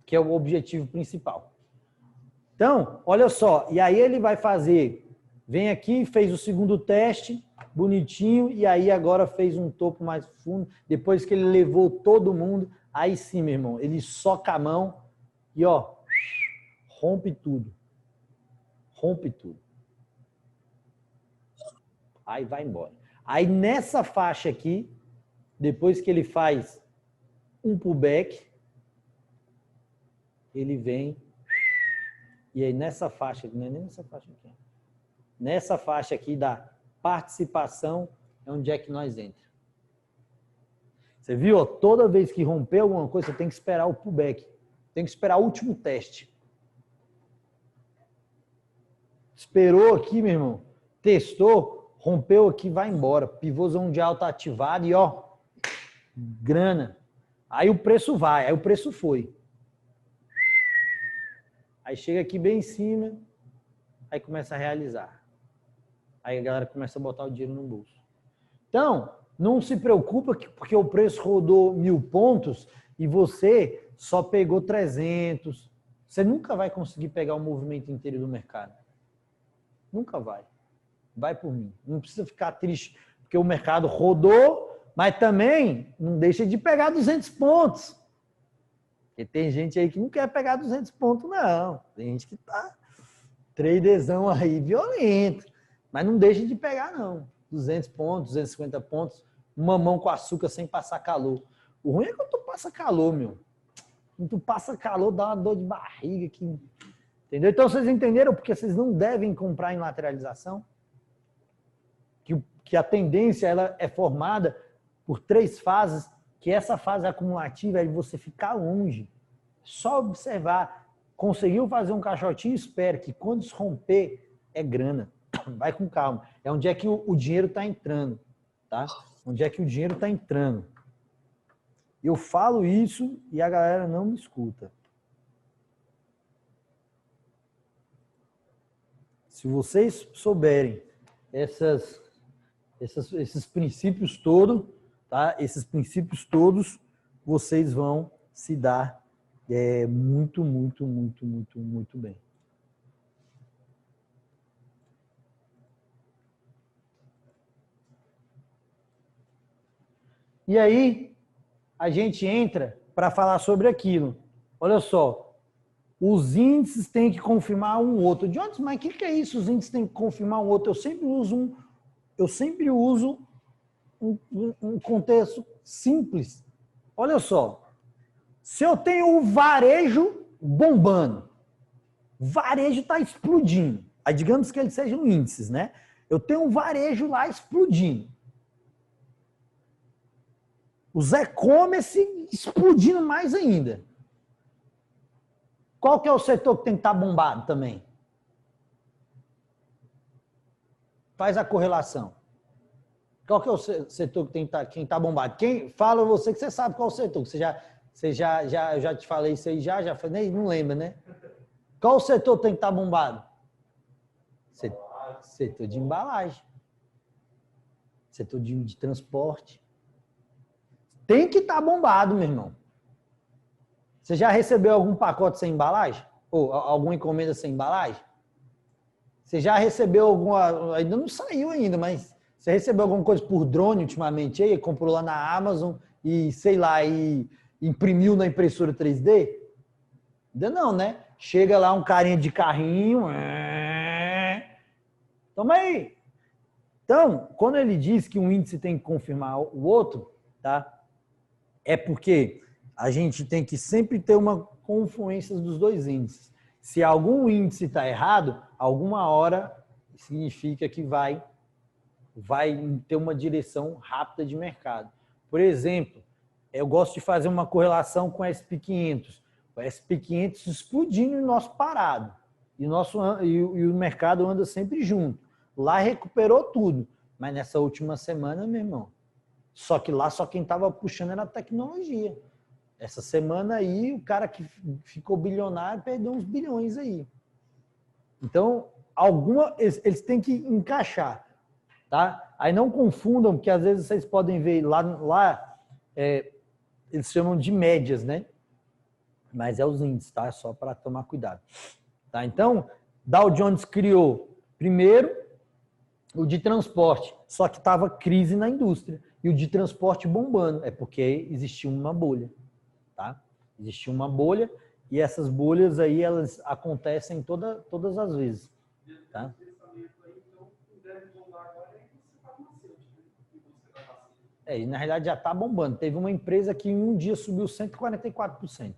Que é o objetivo principal. Então, olha só. E aí ele vai fazer, vem aqui, fez o segundo teste, bonitinho, e aí agora fez um topo mais fundo. Depois que ele levou todo mundo, aí sim, meu irmão, ele soca a mão e, ó, rompe tudo. Rompe tudo. Aí vai embora. Aí nessa faixa aqui, depois que ele faz um pullback, ele vem e aí nessa faixa, não é nem nessa faixa aqui, nessa faixa aqui da participação é onde é que nós entra. Você viu? Ó, toda vez que romper alguma coisa, você tem que esperar o pullback, tem que esperar o último teste. Esperou aqui, meu irmão, testou, rompeu aqui, vai embora. Pivôzão de alta ativado e ó, grana. Aí o preço vai, aí o preço foi. Aí chega aqui bem em cima, aí começa a realizar. Aí a galera começa a botar o dinheiro no bolso. Então, não se preocupa porque o preço rodou 1000 pontos e você só pegou 300. Você nunca vai conseguir pegar o movimento inteiro do mercado. Nunca vai. Vai por mim. Não precisa ficar triste porque o mercado rodou, mas também não deixa de pegar 200 pontos. Porque tem gente aí que não quer pegar 200 pontos, não. Tem gente que tá traderzão aí violento. Mas não deixa de pegar, não. 200 pontos, 250 pontos, uma mão com açúcar sem passar calor. O ruim é quando tu passa calor, meu. Quando tu passa calor, dá uma dor de barriga aqui. Entendeu? Então, vocês entenderam porque vocês não devem comprar em lateralização? Que a tendência ela é formada por 3 fases, que essa fase acumulativa é de você ficar longe. Só observar. Conseguiu fazer um caixotinho? Espere que quando se romper, é grana. Vai com calma. É onde é que o dinheiro está entrando. Tá? Onde é que o dinheiro está entrando. Eu falo isso e a galera não me escuta. Se vocês souberem esses princípios todos, tá? Esses princípios todos, vocês vão se dar muito bem. E aí, a gente entra para falar sobre aquilo. Olha só, os índices têm que confirmar um outro. Jones, mas o que é isso? Os índices têm que confirmar um outro. Eu sempre uso um contexto simples. Olha só, se eu tenho o varejo bombando, o varejo está explodindo. Aí digamos que eles sejam índices, né? Eu tenho um varejo lá explodindo. Os e-commerce explodindo mais ainda. Qual que é o setor que tem que estar bombado também? Faz a correlação. Qual que é o setor que tem que estar bombado? Quem fala você que você sabe qual é o setor? Eu já te falei isso aí já falei, não lembra, né? Qual o setor que tem que estar bombado? Setor de embalagem. Setor de transporte. Tem que estar bombado, meu irmão. Você já recebeu algum pacote sem embalagem? Ou alguma encomenda sem embalagem? Você já recebeu alguma... Ainda não saiu ainda, mas você recebeu alguma coisa por drone ultimamente aí? Comprou lá na Amazon e, sei lá, e imprimiu na impressora 3D? Ainda não, né? Chega lá um carinha de carrinho... Toma aí! Então, quando ele diz que um índice tem que confirmar o outro, tá? É porque a gente tem que sempre ter uma confluência dos dois índices. Se algum índice está errado, alguma hora significa que vai ter uma direção rápida de mercado. Por exemplo, eu gosto de fazer uma correlação com o SP500. O SP500 explodindo e o nosso parado. E o mercado anda sempre junto. Lá recuperou tudo. Mas nessa última semana, meu irmão, só que lá só quem estava puxando era a tecnologia. Essa semana aí, o cara que ficou bilionário perdeu uns bilhões aí. Então, eles têm que encaixar, tá? Aí não confundam, porque às vezes vocês podem ver lá eles chamam de médias, né? Mas é os índices, tá? Só para tomar cuidado. Tá? Então, Dow Jones criou primeiro o de transporte, só que estava crise na indústria. E o de transporte bombando, é porque existia uma bolha, tá? Existia uma bolha e essas bolhas aí, elas acontecem todas as vezes, tá? E na realidade já está bombando. Teve uma empresa que em um dia subiu 144%.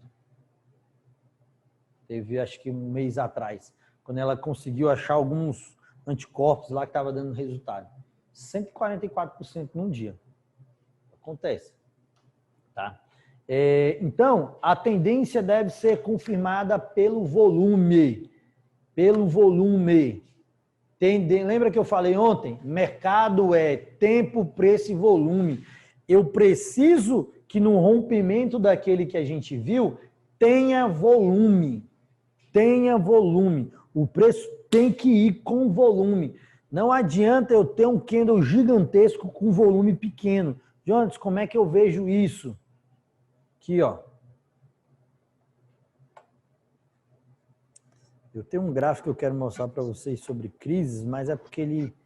Teve, acho que um mês atrás, quando ela conseguiu achar alguns anticorpos lá que estava dando resultado. 144% num dia. Acontece. Tá? Então, a tendência deve ser confirmada pelo volume. Pelo volume. Lembra que eu falei ontem? Mercado é tempo, preço e volume. Eu preciso que no rompimento daquele que a gente viu, tenha volume. Tenha volume. O preço tem que ir com volume. Não adianta eu ter um candle gigantesco com volume pequeno. Jonas, como é que eu vejo isso? Aqui, ó. Eu tenho um gráfico que eu quero mostrar para vocês sobre crises, mas é porque ele...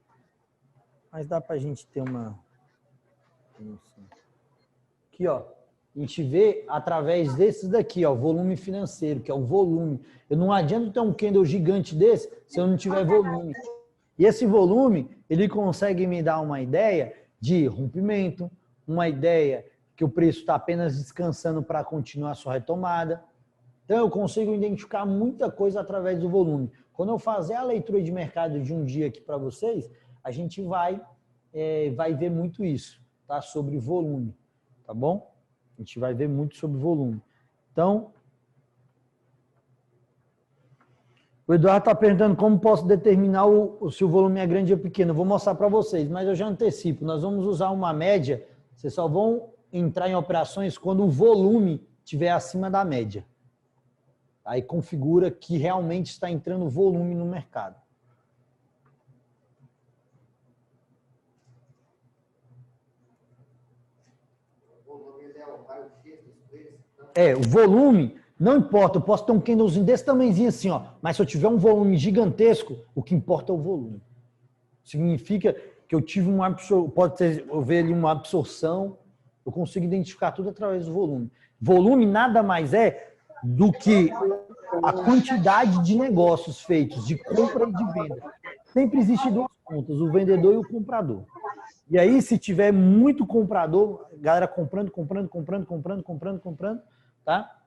Mas dá para a gente ter uma... Aqui, ó. A gente vê através desses daqui, ó, volume financeiro, que é o volume. Eu não adianta ter um candle gigante desse se eu não tiver volume. E esse volume, ele consegue me dar uma ideia de rompimento, uma ideia que o preço está apenas descansando para continuar a sua retomada. Então, eu consigo identificar muita coisa através do volume. Quando eu fazer a leitura de mercado de um dia aqui para vocês, a gente vai ver muito isso, tá? Sobre volume, tá bom? A gente vai ver muito sobre volume. Então, o Eduardo está perguntando como posso determinar se o volume é grande ou pequeno. Eu vou mostrar para vocês, mas eu já antecipo. Nós vamos usar uma média. Vocês só vão entrar em operações quando o volume estiver acima da média. Aí configura que realmente está entrando volume no mercado. O volume, não importa, eu posso ter um candlezinho desse tamanhozinho assim, ó, mas se eu tiver um volume gigantesco, o que importa é o volume. Significa que eu tive eu ver ali uma absorção, eu consigo identificar tudo através do volume. Volume nada mais é do que a quantidade de negócios feitos de compra e de venda. Sempre existe duas pontas, o vendedor e o comprador. E aí, se tiver muito comprador, galera comprando, tá?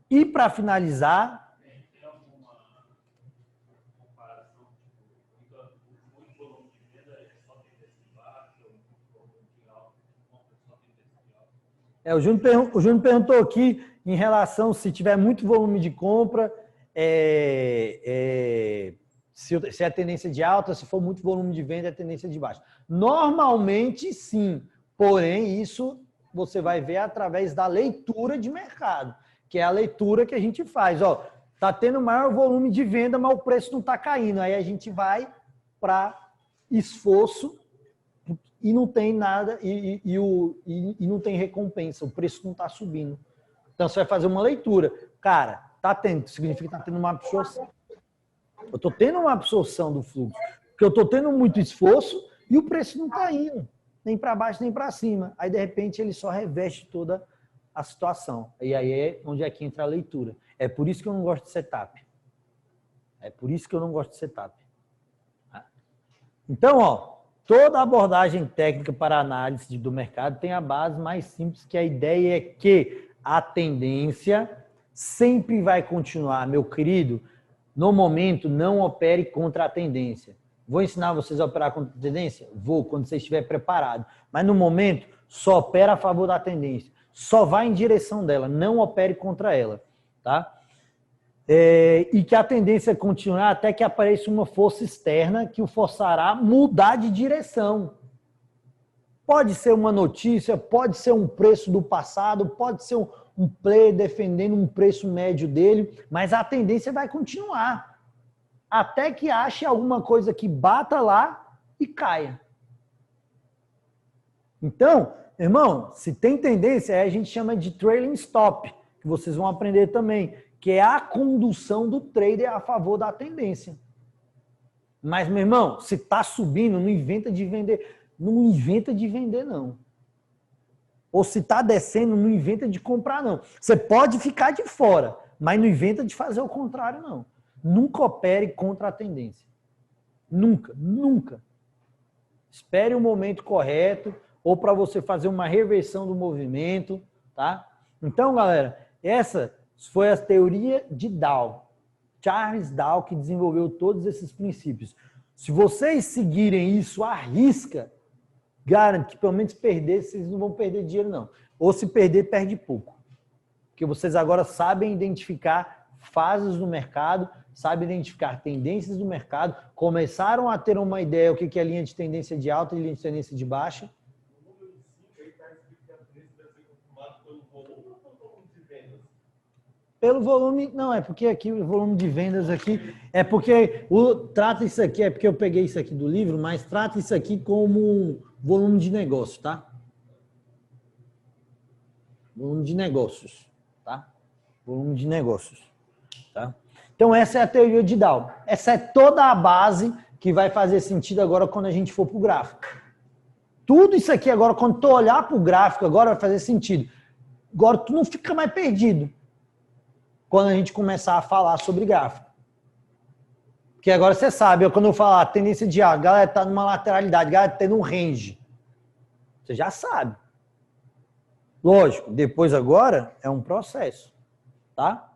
E para finalizar... Tem alguma comparação, tipo, muito volume de venda é só tendência de baixo, ou muito volume de alta, compra só tendência de alta? O Júnior perguntou aqui em relação se tiver muito volume de compra, se é tendência de alta, se for muito volume de venda, é tendência de baixa. Normalmente, sim. Porém, isso você vai ver através da leitura de mercado, que é a leitura que a gente faz. Ó, tá tendo maior volume de venda, mas o preço não está caindo. Aí a gente vai para esforço e não tem nada, e não tem recompensa. O preço não está subindo. Então, você vai fazer uma leitura. Cara, tá tendo, significa que está tendo uma absorção. Eu estou tendo uma absorção do fluxo, porque eu estou tendo muito esforço e o preço não está indo, nem para baixo, nem para cima. Aí, de repente, ele só reveste toda a situação. E aí é onde é que entra a leitura. É por isso que eu não gosto de setup. É por isso que eu não gosto de setup. Então, ó, toda abordagem técnica para análise do mercado tem a base mais simples, que a ideia é que a tendência sempre vai continuar, meu querido. No momento, não opere contra a tendência. Vou ensinar vocês a operar contra a tendência? Vou, quando você estiver preparado. Mas no momento, só opera a favor da tendência. Só vai em direção dela, não opere contra ela. Tá? E que a tendência é continuar até que apareça uma força externa que o forçará a mudar de direção. Pode ser uma notícia, pode ser um preço do passado, pode ser um player defendendo um preço médio dele, mas a tendência vai continuar. Até que ache alguma coisa que bata lá e caia. Então, irmão, se tem tendência, a gente chama de trailing stop, que vocês vão aprender também, que é a condução do trader a favor da tendência. Mas, meu irmão, se está subindo, não inventa de vender. Não inventa de vender, não. Ou se está descendo, não inventa de comprar, não. Você pode ficar de fora, mas não inventa de fazer o contrário, não. Nunca opere contra a tendência. Nunca, nunca. Espere o momento correto ou para você fazer uma reversão do movimento, tá? Então, galera, essa foi a teoria de Dow. Charles Dow que desenvolveu todos esses princípios. Se vocês seguirem isso à risca, garanto que pelo menos perder, vocês não vão perder dinheiro, não. Ou se perder, perde pouco. Porque vocês agora sabem identificar fases do mercado, sabem identificar tendências do mercado, começaram a ter uma ideia o que é linha de tendência de alta e linha de tendência de baixa. No número 5, aí está escrito que a tendência deve ser confirmada pelo volume ou pelo volume de vendas? Pelo volume, não, é porque aqui o volume de vendas aqui, é porque trata isso aqui, é porque eu peguei isso aqui do livro, mas trata isso aqui como volume de negócio, tá? Volume de negócios, tá? Volume de negócios, tá? Então essa é a teoria de Dow. Essa é toda a base que vai fazer sentido agora quando a gente for para o gráfico. Tudo isso aqui agora, quando tu olhar para o gráfico agora, vai fazer sentido. Agora tu não fica mais perdido quando a gente começar a falar sobre gráfico. Porque agora você sabe, quando eu falar a tendência de a galera está numa lateralidade, a galera está tendo um range. Você já sabe. Lógico, depois agora é um processo, tá?